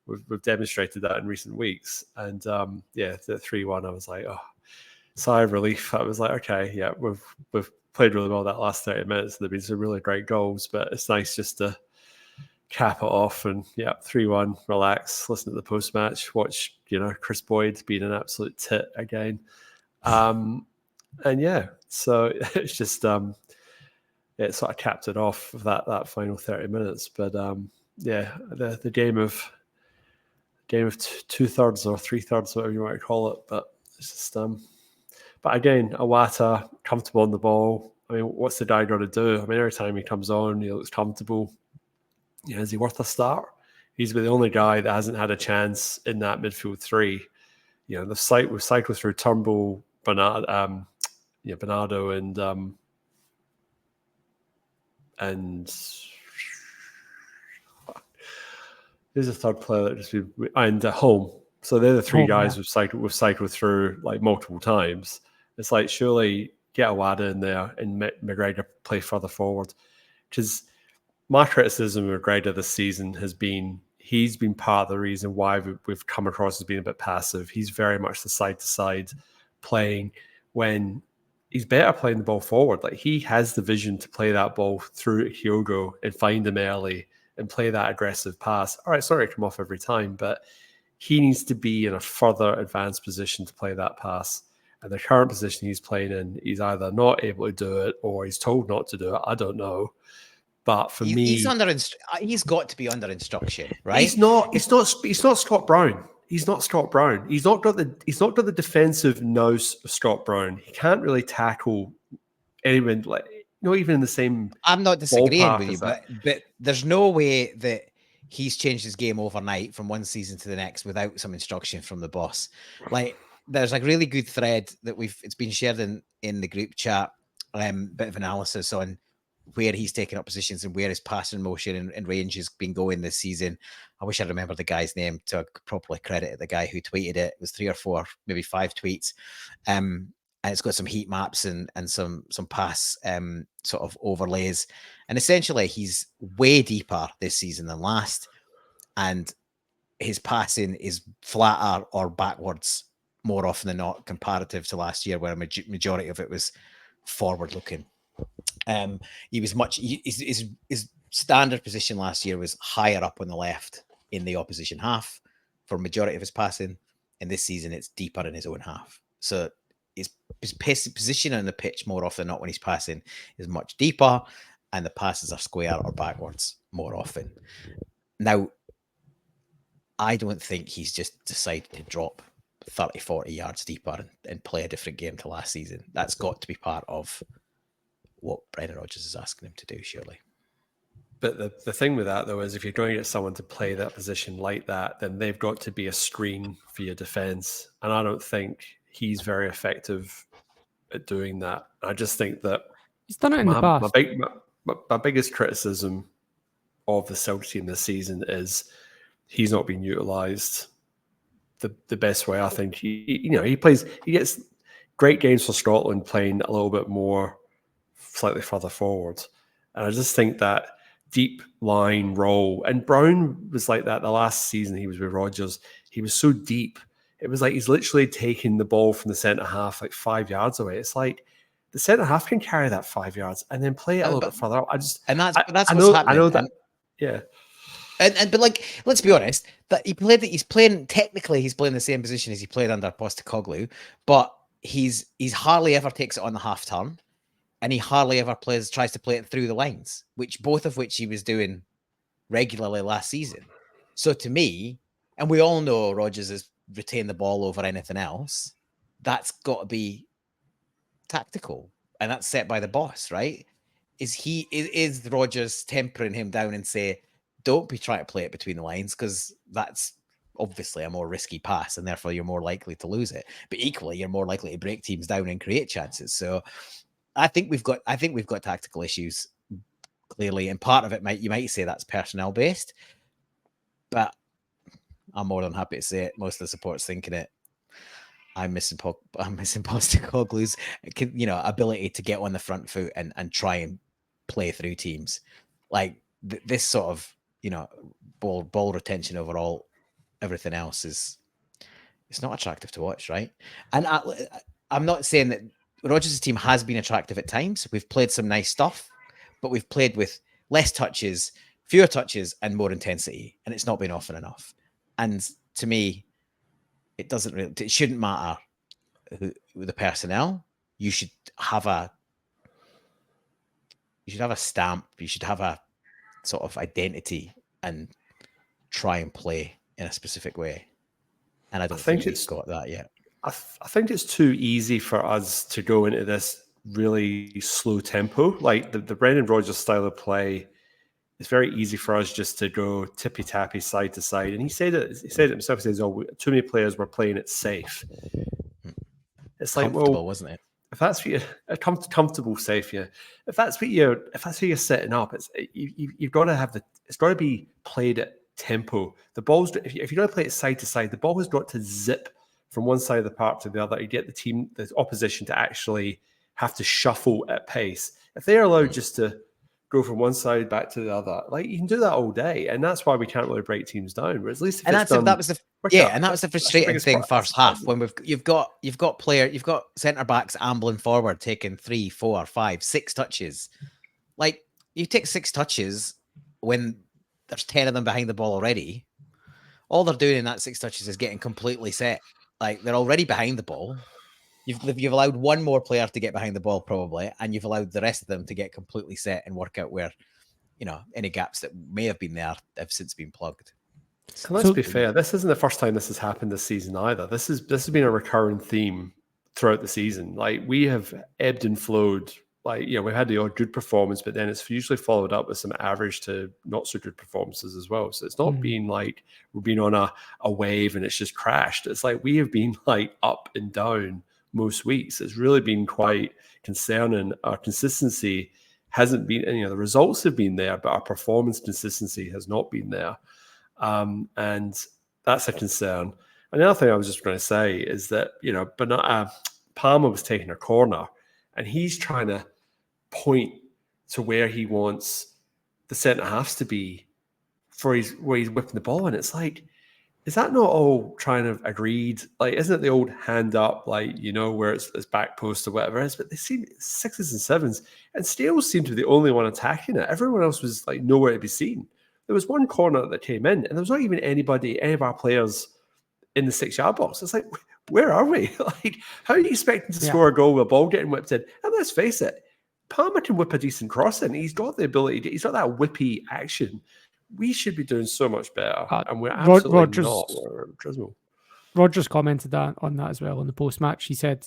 We've demonstrated that in recent weeks. And the 3-1, I was like, oh, sigh of relief. I was like, okay, we've played really well that last 30 minutes. There've been some really great goals, but it's nice just to cap it off and 3-1, relax, listen to the post-match, watch Chris Boyd being an absolute tit again, so it's just it sort of capped it off with that final 30 minutes. But the game of 2/3 or 3/3, whatever you might call it, but it's just But again, Iwata, comfortable on the ball. I mean, what's the guy got to do? I mean, every time he comes on, he looks comfortable. Is he worth a start? He's been the only guy that hasn't had a chance in that midfield three. We've cycled through Turnbull, Bernardo, and there's a third player that just and Home. So they're the three guys we've cycled through like multiple times. It's like, surely get Iwata in there and McGregor play further forward. Because my criticism of McGregor this season has been he's been part of the reason why we've come across as being a bit passive. He's very much the side-to-side playing when he's better playing the ball forward. Like, he has the vision to play that ball through Hyogo and find him early and play that aggressive pass. All right, sorry to come off every time, but he needs to be in a further advanced position to play that pass. And the current position he's playing in, he's either not able to do it or he's told not to do it. I don't know. But for me, he's got to be under instruction, right? He's not Scott Brown. He's not Scott Brown. He's not got the defensive nous of Scott Brown. He can't really tackle anyone, like, even in the same. I'm not disagreeing with you, but there's no way that he's changed his game overnight from one season to the next without some instruction from the boss. Like, there's a really good thread that it's been shared in the group chat, bit of analysis on where he's taken up positions and where his passing motion and range has been going this season. I wish I remember the guy's name to properly credit the guy who tweeted it. It was 3 or 4, maybe 5 tweets. And it's got some heat maps and some pass sort of overlays. And essentially, he's way deeper this season than last. And his passing is flatter or backwards more often than not, comparative to last year, where a majority of it was forward looking. He was his standard position last year was higher up on the left in the opposition half for majority of his passing, and this season it's deeper in his own half. So his position on the pitch more often than not when he's passing is much deeper, and the passes are square or backwards more often. Now, I don't think he's just decided to drop 30, 40 yards deeper and play a different game to last season. That's got to be part of what Brendan Rodgers is asking him to do, surely. But the thing with that, though, is if you're going to get someone to play that position like that, then they've got to be a screen for your defense. And I don't think he's very effective at doing that. I just think that he's done it in the past. My biggest criticism of the Celtic team this season is he's not been utilised the best way. I think he gets great games for Scotland playing a little bit more slightly further forward. And I just think that deep line role, and Brown was like that the last season he was with Rodgers. He was so deep. It was like he's literally taking the ball from the centre half like 5 yards away. It's like the centre half can carry that 5 yards and then play it a little bit further up. That's what's happening. I know that. Yeah. But like, let's be honest, that he's playing the same position as he played under Postecoglou, but he's hardly ever takes it on the half turn, and he hardly ever tries to play it through the lines, both of which he was doing regularly last season. So to me, and we all know Rodgers has retained the ball over anything else, that's got to be tactical, and that's set by the boss, right? Is Rodgers tempering him down and say, don't be trying to play it between the lines, because that's obviously a more risky pass, and therefore you're more likely to lose it. But equally, you're more likely to break teams down and create chances. So I think we've got tactical issues clearly, and part of it you might say that's personnel based, but I'm more than happy to say it. Most of the support's thinking it. I'm missing Postecoglou's ability to get on the front foot and try and play through teams. Like this sort of ball retention overall, everything else it's not attractive to watch, right? And I'm not saying that Rodgers' team has been attractive at times. We've played some nice stuff, but we've played with less touches, fewer touches, and more intensity, and it's not been often enough. And to me, it shouldn't matter the personnel. You should have a stamp. You should have a sort of identity and try and play in a specific way. And I don't think he's got that yet. I think it's too easy for us to go into this really slow tempo. Like the Brendan Rodgers style of play, it's very easy for us just to go tippy tappy side to side. And he said it himself. He says, "Oh, too many players were playing it safe." It's like, well, wasn't it? if that's what you're comfortable, safe, yeah. If that's what you're setting up, you've got to have it's got to be played at tempo. The ball's if you're going to play it side to side, the ball has got to zip from one side of the park to the other. You get the opposition to actually have to shuffle at pace. If they're allowed just to go from one side back to the other, like you can do that all day, and that's why we can't really break teams down. But at least if that was the frustrating thing first half when you've got centre backs ambling forward, taking 3, 4, 5, 6 touches. Like you take 6 touches when there's 10 of them behind the ball already. All they're doing in that 6 touches is getting completely set. Like they're already behind the ball. You've allowed one more player to get behind the ball probably, and you've allowed the rest of them to get completely set and work out where, any gaps that may have been there have since been plugged. And let's be fair, this isn't the first time this has happened this season either. This has been a recurring theme throughout the season. Like we have ebbed and flowed. Like, we've had the odd good performance, but then it's usually followed up with some average to not so good performances as well. So it's not been like we've been on a wave and it's just crashed. It's like we have been like up and down most weeks. It's really been quite concerning. Our consistency hasn't been, the results have been there, but our performance consistency has not been there. And that's a concern. And the other thing I was just going to say is that, Palmer was taking a corner and he's trying to point to where he wants the centre halves to be where he's whipping the ball. And it's like, is that not all trying to agreed? Like, isn't it the old hand up, like, where it's back post or whatever it is? But they seem 6s and 7s, and Stales seemed to be the only one attacking it. Everyone else was like nowhere to be seen. There was one corner that came in, and there was not even any of our players in the 6-yard box. It's like, where are we? Like, how are you expecting to score a goal with a ball getting whipped in? And let's face it, Palmer can whip a decent cross in. He's got the ability. He's got that whippy action. We should be doing so much better, and we're absolutely not. Rodgers commented on that as well in the post-match. He said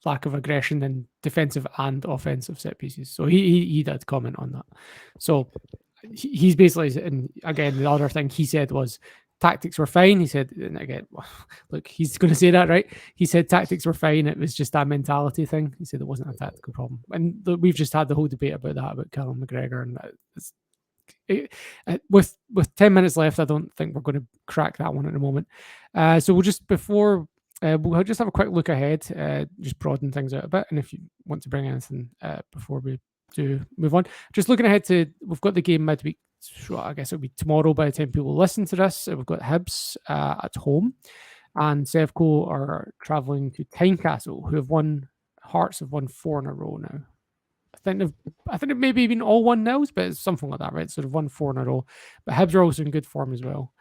lack of aggression in defensive and offensive set pieces. So he did comment on that. So he's basically, and again, the other thing he said was tactics were fine. He said, and again, look, he's going to say that, right? He said tactics were fine. It was just that mentality thing. He said it wasn't a tactical problem. And we've just had the whole debate about that, about Callum McGregor. And with 10 minutes left, I don't think we're going to crack that one at the moment. So we'll just we'll just have a quick look ahead, just broaden things out a bit. And if you want to bring anything before we do move on, just looking ahead to, we've got the game midweek. So I guess it'll be tomorrow by the time people listen to this. We've got Hibs at home, and Sevco are travelling to Tynecastle, who Hearts have won 4 in a row now. I think it maybe been all 1-0s, but it's something like that, right? So they've won 4 in a row. But Hibs are also in good form as well.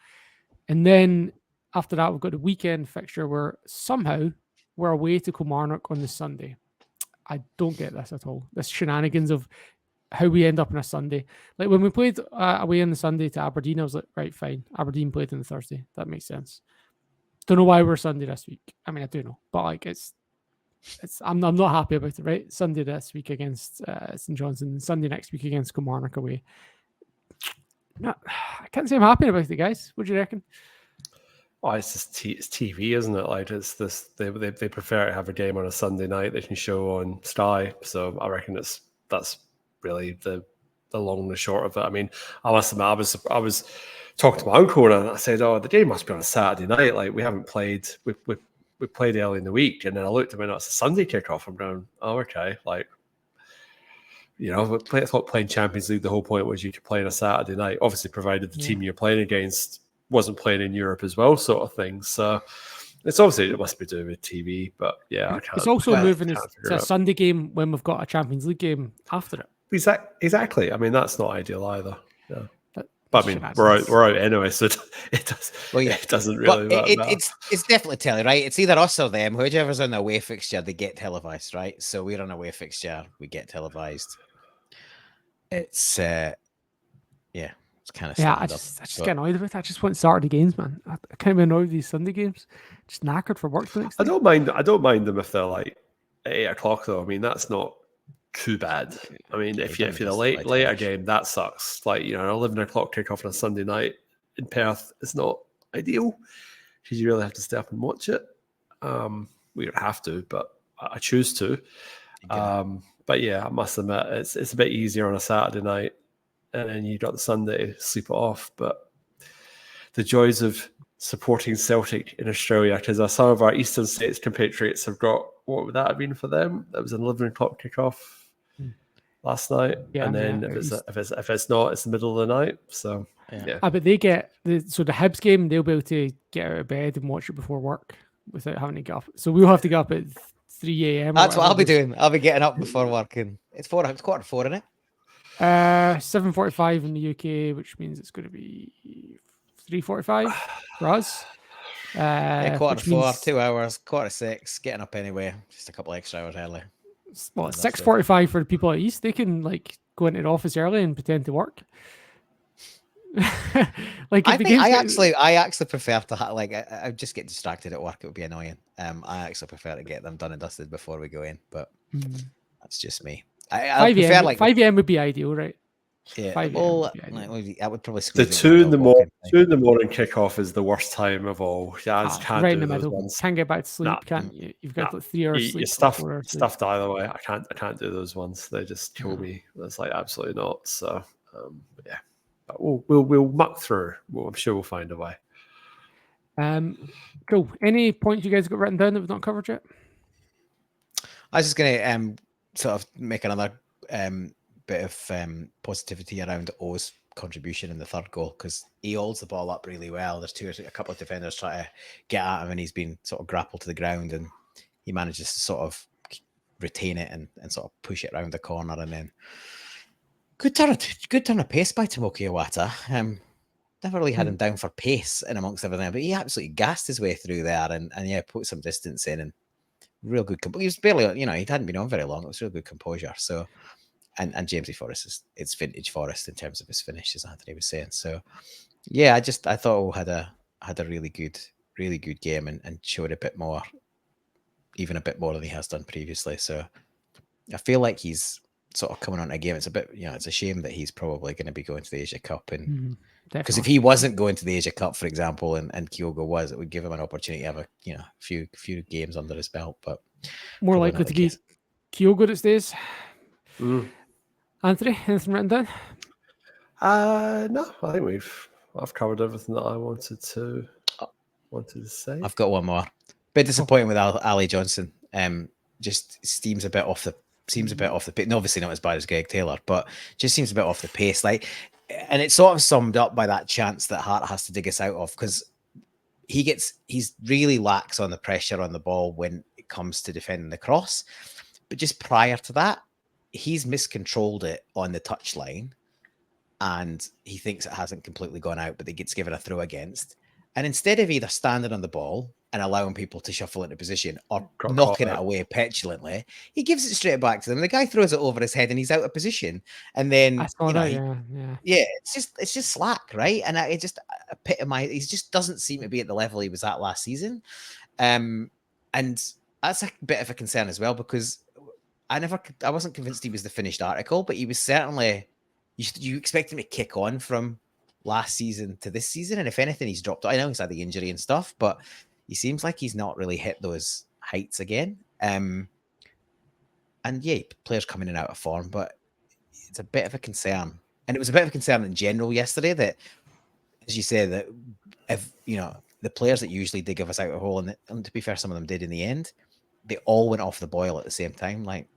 And then after that, we've got a weekend fixture where somehow we're away to Kilmarnock on the Sunday. I don't get this at all. This shenanigans of how we end up on a Sunday. Like when we played away on the Sunday to Aberdeen, I was like, right, fine. Aberdeen played on the Thursday. That makes sense. Don't know why we're Sunday this week. I mean, I do know, but like I'm not happy about it, right? Sunday this week against St Johnstone, Sunday next week against Kilmarnock away. No, I can't say I'm happy about it, guys. What do you reckon? Oh, it's just it's TV, isn't it? Like it's this. They prefer to have a game on a Sunday night they can show on Sky. So I reckon that's really the long and the short of it. I mean, I must admit, I was talking to my uncle and I said, "Oh, the game must be on a Saturday night. Like we haven't played. We played early in the week." And then I looked at when it's a Sunday kickoff. I'm going, "Oh, okay." Like, I thought playing Champions League, the whole point was you could play on a Saturday night, obviously provided the team you're playing against wasn't playing in Europe as well, sort of thing. So it's obviously, it must be doing with TV, but yeah, I can't. It's also moving to a Sunday game when we've got a Champions League game after it. Exactly. I mean, that's not ideal either. Yeah. But I mean, we're out anyway, so it does. Well, yeah, it doesn't really matter. It's definitely telly, right? It's either us or them. Whichever's on the away fixture, they get televised, right? So we're on a away fixture, we get televised. It's kind of Yeah, slammed I up. just But get annoyed with it. I just want Saturday games, man. I kind of annoyed with these Sunday games. Just knackered for work the next day. I don't mind them if they're like at 8 o'clock though. I mean, that's not too bad. I mean, Yeah, if you you're don't the justify later too much. game, that sucks. Like, you know, an 11 o'clock kickoff on a Sunday night in Perth is not ideal because you really have to stay up and watch it. We don't have to, but I choose to. But yeah, I must admit, it's a bit easier on a Saturday night, and then you got the Sunday to sleep it off. But the joys of supporting Celtic in Australia, because some of our Eastern States compatriots have got, what would that have been for them? That was an 11 o'clock kickoff last night, Yeah, and then yeah, if it's not, it's the middle of the night. So yeah. But they get the Hibs game. They'll be able to get out of bed and watch it before work without having to get up. So we'll have to get up at 3 a.m. That's what I'll be doing. I'll be getting up before work, and it's 4:45, isn't it? 7:45 in the UK, which means it's going to be 3:45 for us. Yeah, Which 4:45, means 2 hours, 5:45, getting up anyway, just a couple extra hours early. well, And that's 6:45 for the people at East. They can like go into the office early and pretend to work. Like if I the think game's I actually prefer to like I just get distracted at work. It would be annoying. I actually prefer to get them done and dusted before we go in, but that's just me. I 5 prefer a.m. like 5 a.m. would be ideal, right? yeah. 5 a.m. Well, would be ideal. I would probably The squeeze it 2 in the morning, walking. 2 in the morning kickoff is the worst time of all. Yeah, I just can't right do in the those middle. ones. Can't get back to sleep. Nah. Can't you? You've got like 3 hours You're sleep. Or 4 hours sleep. stuffed either way. I can't do those ones. They just kill me. It's like absolutely not. So yeah, but we'll muck through. I'm sure we'll find a way. Cool. Any points you guys got written down that we've not covered yet? I was just going to sort of make another bit of positivity around O's contribution in the third goal, because he holds the ball up really well. There's a couple of defenders trying to get at him, and he's been sort of grappled to the ground, and he manages to sort of retain it and sort of push it around the corner, and then good turn of pace by Tomoki Iwata. Never really had him down for pace in amongst everything, but he absolutely gassed his way through there and yeah, put some distance in and real good. He was barely, he hadn't been on very long. It was real good composure. So, and Jamesy Forrest it's vintage Forrest in terms of his finish, as Anthony was saying. So, yeah, I thought had a really good game and showed a bit more than he has done previously. So, I feel like he's sort of coming on a game. It's a bit, it's a shame that he's probably going to be going to the Asia Cup and. Because if he wasn't going to the Asia Cup, for example, and Kyogo was, it would give him an opportunity to have a few games under his belt. But more likely to be Kyogo that stays. Anthony, anything written down? No, I think I've covered everything that I wanted to say. I've got one more. Bit disappointing with Ali Johnson. Just seems a bit off the pace. And obviously not as bad as Greg Taylor, but just seems a bit off the pace. And it's sort of summed up by that chance that Hart has to dig us out of, because he's really lax on the pressure on the ball when it comes to defending the cross. But just prior to that, he's miscontrolled it on the touchline, and he thinks it hasn't completely gone out, but it gets given a throw against. And instead of either standing on the ball and allowing people to shuffle into position or knocking it away petulantly, he gives it straight back to them. The guy throws it over his head and he's out of position. And then it's just slack, right? And it just epitomizes. He just doesn't seem to be at the level he was at last season, and that's a bit of a concern as well, because I wasn't convinced he was the finished article, but he was certainly. You expect him to kick on from last season to this season, and if anything, he's dropped. I know he's had the injury and stuff, but he seems like he's not really hit those heights again. And yeah, players coming in and out of form, but it's a bit of a concern. And it was a bit of a concern in general yesterday that, as you say, that if the players that usually did give us out a hole, and to be fair, some of them did in the end, they all went off the boil at the same time. Like,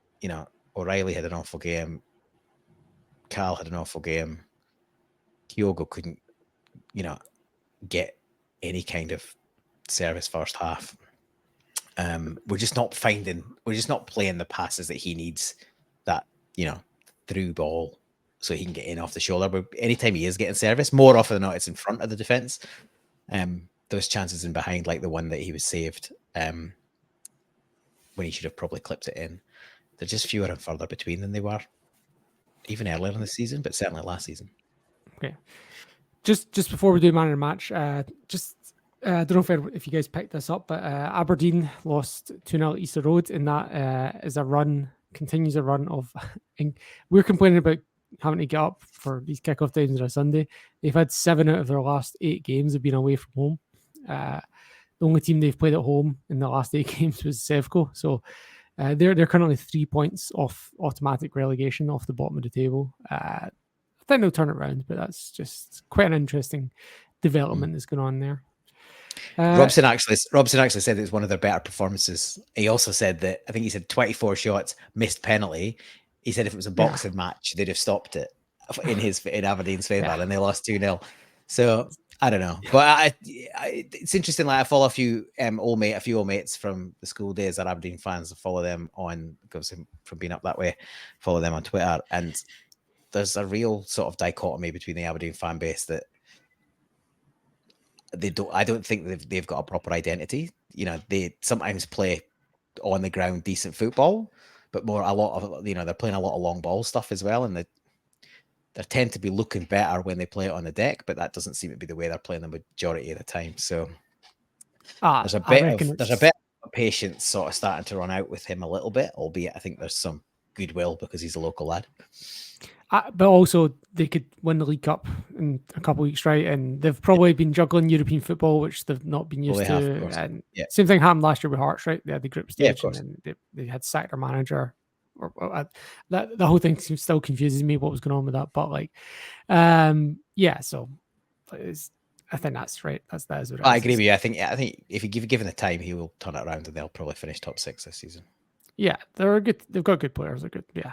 O'Reilly had an awful game. Carl had an awful game. Kyogo couldn't, get any kind of service first half. We're just not playing the passes that he needs, that, through ball, so he can get in off the shoulder. But anytime he is getting service, more often than not, it's in front of the defense. Those chances in behind, like the one that he was saved, when he should have probably clipped it in, they're just fewer and further between than they were even earlier in the season, but certainly last season. Okay. Just before we do man of the match, I don't know if you guys picked this up, but Aberdeen lost 2-0 Easter Road, and that continues a run of. We're complaining about having to get up for these kickoff times on a Sunday. They've had 7 out of their last 8 games have been away from home. The only team they've played at home in the last 8 games was Sevco, so they're currently 3 points off automatic relegation off the bottom of the table. I think they'll turn it around, but that's just quite an interesting development that's going on there. Robson actually said it was one of their better performances. He also said that, I think he said 24 shots, missed penalty. He said if it was a boxing match, they'd have stopped it in Aberdeen's favour, and they lost 2-0. So I don't know, but it's interesting. Like, I follow a few old mates from the school days that Aberdeen fans. I follow them on, because from being up that way, follow them on Twitter, and there's a real sort of dichotomy between the Aberdeen fan base that I don't think they've got a proper identity. You know, they sometimes play on the ground decent football, but they're playing a lot of long ball stuff as well, and they tend to be looking better when they play it on the deck, but that doesn't seem to be the way they're playing the majority of the time. So there's a bit of patience sort of starting to run out with him a little bit, albeit I think there's some goodwill because he's a local lad. But also, they could win the League Cup in a couple of weeks, right? And they've probably been juggling European football, which they've not been used to. And same thing happened last year with Hearts, right? They had the group stage, and then they had sacked their manager. The whole thing still confuses me what was going on with that. But so I think that's right. That is what it is. I agree with you. I think if you given the time, he will turn it around, and they'll probably finish top 6 this season. Yeah, they're good. They've got good players. They're good. Yeah.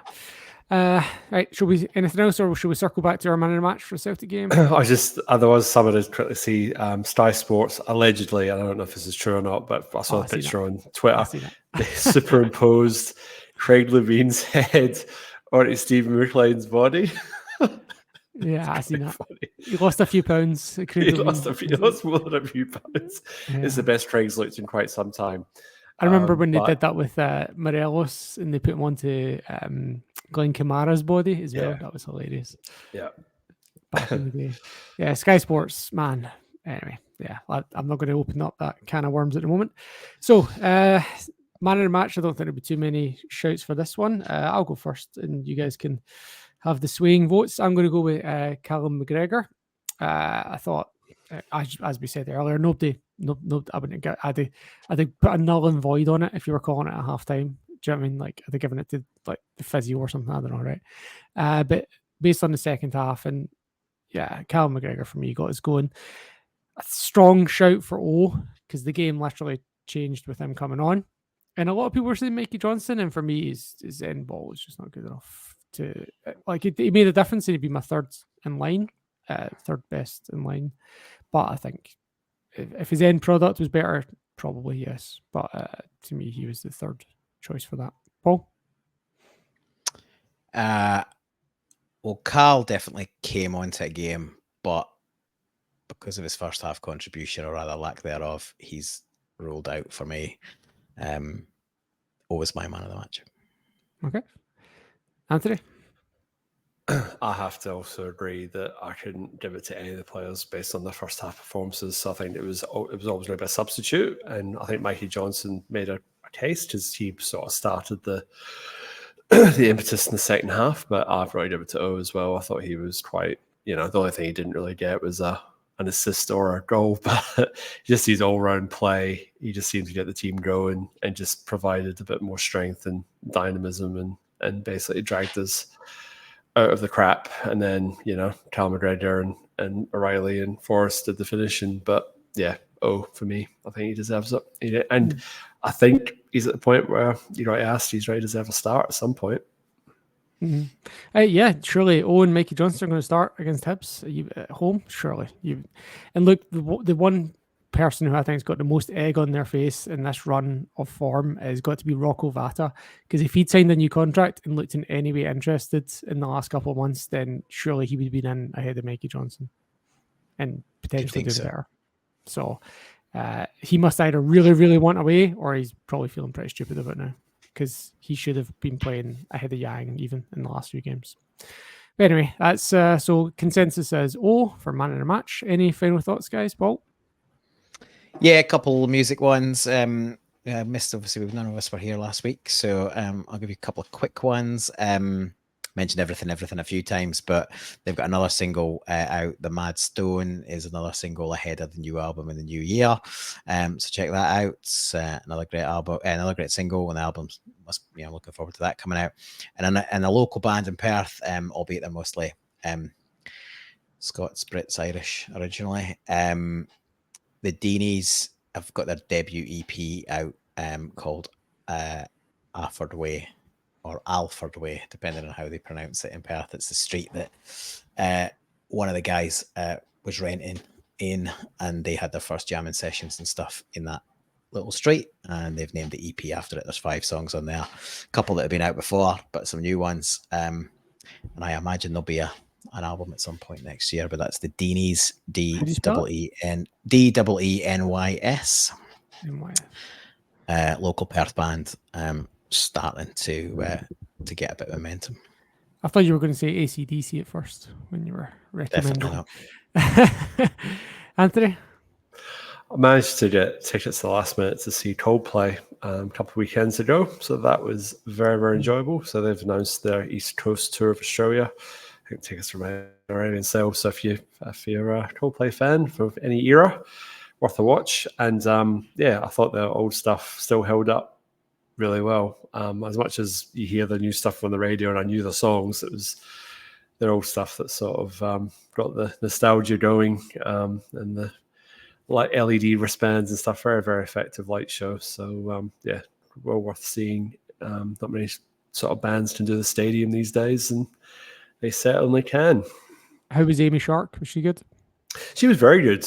Right. Should we anything else, or should we circle back to our man of the match for the Celtic game? There was someone who's quickly see Sky Sports allegedly. I don't know if this is true or not, but I saw a picture on Twitter. They superimposed Craig Levine's head onto Stephen McLean's body. Yeah, I see that. Funny. He lost a few pounds. He lost more than a few pounds. Yeah. It's the best Craig's looked in quite some time. I remember when they did that with Morelos, and they put him onto Glenn Kamara's body as well. That was hilarious. Yeah. Back in the day. Yeah, Sky Sports, man. Anyway, yeah, I'm not going to open up that can of worms at the moment. So, man of the match, I don't think there'll be too many shouts for this one. I'll go first, and you guys can have the swaying votes. I'm going to go with Callum McGregor. I thought, as we said earlier, I wouldn't get. I'd put a null and void on it if you were calling it a half time. Do you know what I mean? Like, I'd have given it to like the physio or something. I don't know, right? But based on the second half, and yeah, Callum McGregor for me got us going. A strong shout for O, because the game literally changed with him coming on. And a lot of people were saying Mikey Johnson, and for me, his end ball was just not good enough to like. He made a difference, and he'd be my third best in line. But I think if his end product was better, probably yes. But to me, he was the third choice for that. Paul? Well, Carl definitely came onto a game, but because of his first half contribution, or rather lack thereof, he's ruled out for me. Always my man of the match. Okay. Anthony? I have to also agree that I couldn't give it to any of the players based on their first half performances. So I think it was always going to be a substitute, and I think Mikey Johnson made a case because he sort of started the impetus in the second half. But I've really given it to O as well. I thought he was quite, the only thing he didn't really get was an assist or a goal, but just his all-round play, he just seemed to get the team going and just provided a bit more strength and dynamism and basically dragged us out of the crap. And then, Cal McGregor and O'Reilly and Forrest did the finishing. But yeah, for me, I think he deserves it. And I think he's at the point where you asked, he's ready to deserve a start at some point. Mm-hmm. Yeah, surely Owen, Mikey Johnson are going to start against Hibs at home. Surely and look, the one person who I think has got the most egg on their face in this run of form has got to be Rocco Vata, because if he'd signed a new contract and looked in any way interested in the last couple of months, then surely he would have been in ahead of Mikey Johnson and potentially do better. So he must either really, really want away, or he's probably feeling pretty stupid about it now, because he should have been playing ahead of Yang even in the last few games. But anyway, that's so consensus is O for man in a match. Any final thoughts, guys? Paul? Yeah, a couple of music ones. Missed, obviously, none of us were here last week, so I'll give you a couple of quick ones. Mentioned everything a few times, but they've got another single out. The Mad Stone is another single ahead of the new album in the new year. So check that out. Another great album, another great single, and the album's I'm looking forward to that coming out. And a local band in Perth, albeit they're mostly Scots, Brits, Irish originally. The Deanies have got their debut EP out called Alford Way, or Alford Way, depending on how they pronounce it in Perth. It's the street that one of the guys was renting in, and they had their first jamming sessions and stuff in that little street, and they've named the EP after it. There's 5 songs on there, a couple that have been out before, but some new ones. And I imagine there'll be an album at some point next year, but that's the Deanies, D-E-E-N-Y-S. Local Perth band, starting to get a bit of momentum. I thought you were going to say AC/DC at first when you were recommending. Anthony? I managed to get tickets the last minute to see Coldplay a couple of weekends ago, so that was very, very enjoyable. So they've announced their East Coast tour of Australia. I think tickets are already on sale. So if you're a Coldplay fan from any era, worth a watch. And I thought the old stuff still held up really well. As much as you hear the new stuff on the radio and I knew the songs, it was their old stuff that sort of got the nostalgia going, and the like LED wristbands and stuff. Very, very effective light show. So well worth seeing. Not many sort of bands can do the stadium these days, and they certainly can. How was Amy Shark? Was she good? She was very good.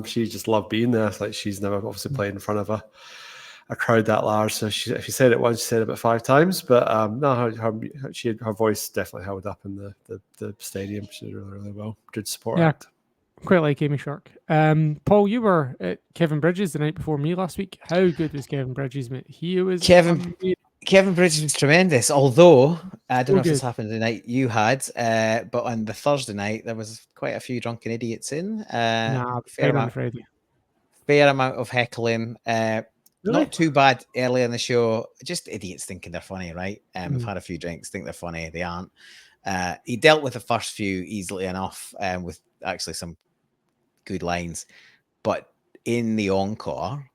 She just loved being there. Like, she's never obviously played in front of a crowd that large. So if she said it once, she said it about 5 times. But her voice definitely held up in the stadium. She did really, really well. Good support act. Quite like Amy Shark. Paul, you were at Kevin Bridges the night before me last week. How good was Kevin Bridges, mate? Kevin Bridges was tremendous, although I don't know if this happened the night you had, but on the Thursday night there was quite a few drunken idiots in. Fair amount of heckling. Really? Not too bad early in the show. Just idiots thinking they're funny, right? Have had a few drinks, think they're funny. They aren't. He dealt with the first few easily enough, with actually some good lines, but in the encore,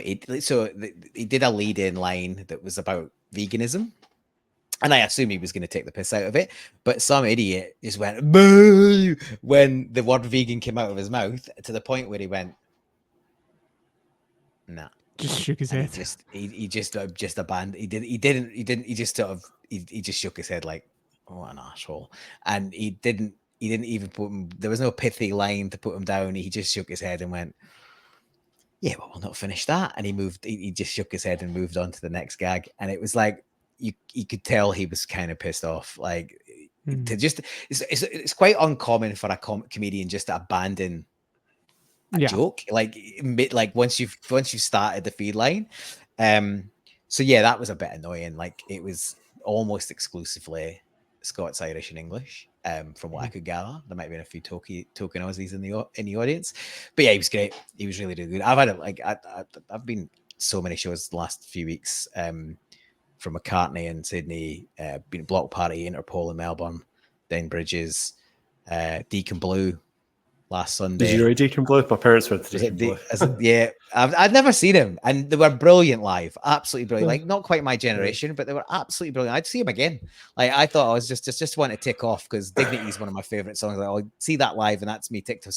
he did a lead-in line that was about veganism, and I assume he was going to take the piss out of it, but some idiot just went boo when the word vegan came out of his mouth, to the point where he went, nah. Just shook his head. He just shook his head like, oh, what an asshole. And he didn't even put him, there was no pithy line to put him down. He just shook his head and went, yeah, well, we'll not finish that. And he just shook his head and moved on to the next gag. And it was like, you could tell he was kind of pissed off. Like, it's quite uncommon for a comedian just to abandon a joke, like once you've started the feed line. So yeah, that was a bit annoying. Like, it was almost exclusively Scots, Irish, and English. From what I could gather, there might have been a few token Aussies in the audience, but yeah, he was great. He was really, really good. I've had I've been so many shows the last few weeks, from McCartney in Sydney, been at Block Party, Interpol in Melbourne, then Bridges, Deacon Blue last Sunday. Did you know Deacon Blue? My parents went to Deacon Blue. Yeah, I'd never seen him, and they were brilliant live, absolutely brilliant. Like, not quite my generation, but they were absolutely brilliant. I'd see him again. Like, I thought I was just want to tick off, because Dignity is one of my favorite songs. Like, I'll see that live, and that's me ticked them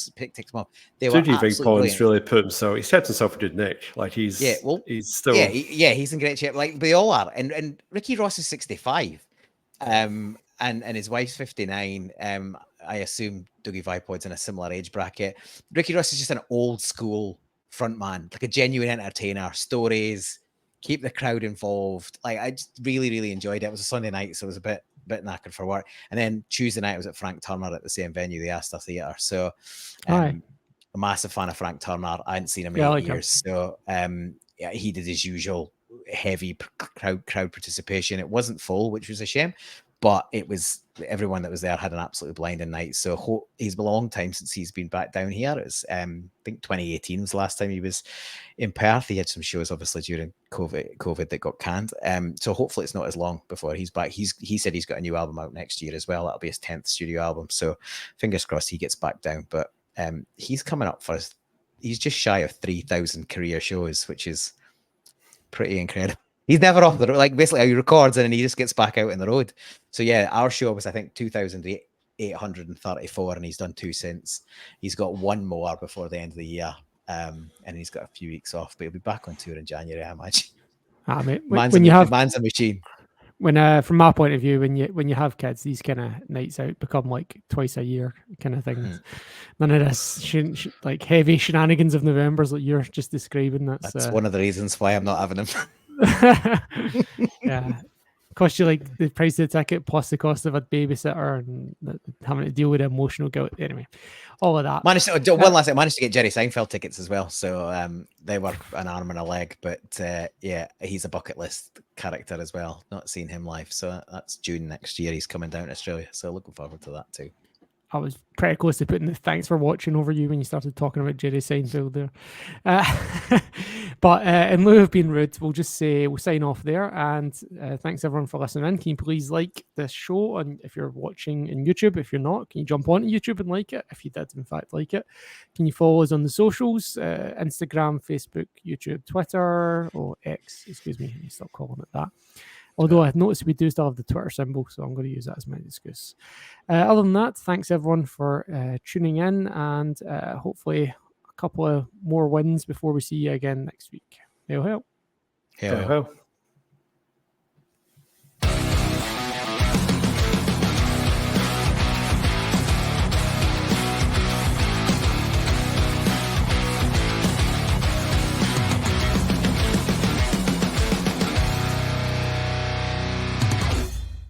off. They were Big Paul's really put himself. He's kept himself a good nick. Like, he's still he's in great shape. Like, they all are. And Ricky Ross is 65, and his wife's 59. I assume Dougie Vipod's in a similar age bracket. Ricky Ross is just an old school frontman, like a genuine entertainer. Stories, keep the crowd involved. Like, I just really, really enjoyed it. It was a Sunday night, so it was a bit knackered for work. And then Tuesday night I was at Frank Turner at the same venue, the Astor Theatre. So a massive fan of Frank Turner. I hadn't seen him in 8 years. So he did his usual heavy crowd participation. It wasn't full, which was a shame. but it was everyone that was there had an absolutely blinding night. So he's been a long time since he's been back down here. It's I think 2018 was the last time he was in Perth. He had some shows obviously during COVID that got canned. So hopefully it's not as long before he's back. He said he's got a new album out next year as well. That'll be his 10th studio album. So fingers crossed he gets back down. But he's coming up for he's just shy of 3,000 career shows, which is pretty incredible. He's never off the road. Like basically he records and he just gets back out on the road. So yeah, our show was I think 2,834 and he's done 2 since. He's got 1 more before the end of the year. And he's got a few weeks off, but he'll be back on tour in January, I imagine. Mate, man's a machine. When from my point of view, when you have kids, these kind of nights out become like twice a year kind of things. None of this like heavy shenanigans of November's like you're just describing. That's one of the reasons why I'm not having them. Yeah, cost you like the price of the ticket plus the cost of a babysitter and having to deal with emotional guilt. Anyway, all of that. Managed to get Jerry Seinfeld tickets as well, so they were an arm and a leg. But yeah, he's a bucket list character as well. Not seen him live, so that's June next year. He's coming down to Australia, so looking forward to that too. I was pretty close to putting the thanks for watching over you when you started talking about Jerry Seinfeld there. But in lieu of being rude, we'll just say we'll sign off there. And thanks everyone for listening in. Can you please like this show? And if you're watching in YouTube, if you're not, can you jump on YouTube and like it? If you did, in fact, like it. Can you follow us on the socials? Instagram, Facebook, YouTube, Twitter, or X. Excuse me, let me stop calling it that. Although I've noticed we do still have the Twitter symbol, so I'm going to use that as my excuse. Other than that, thanks everyone for tuning in, and hopefully a couple of more wins before we see you again next week. Hail, hail. Hail, hail.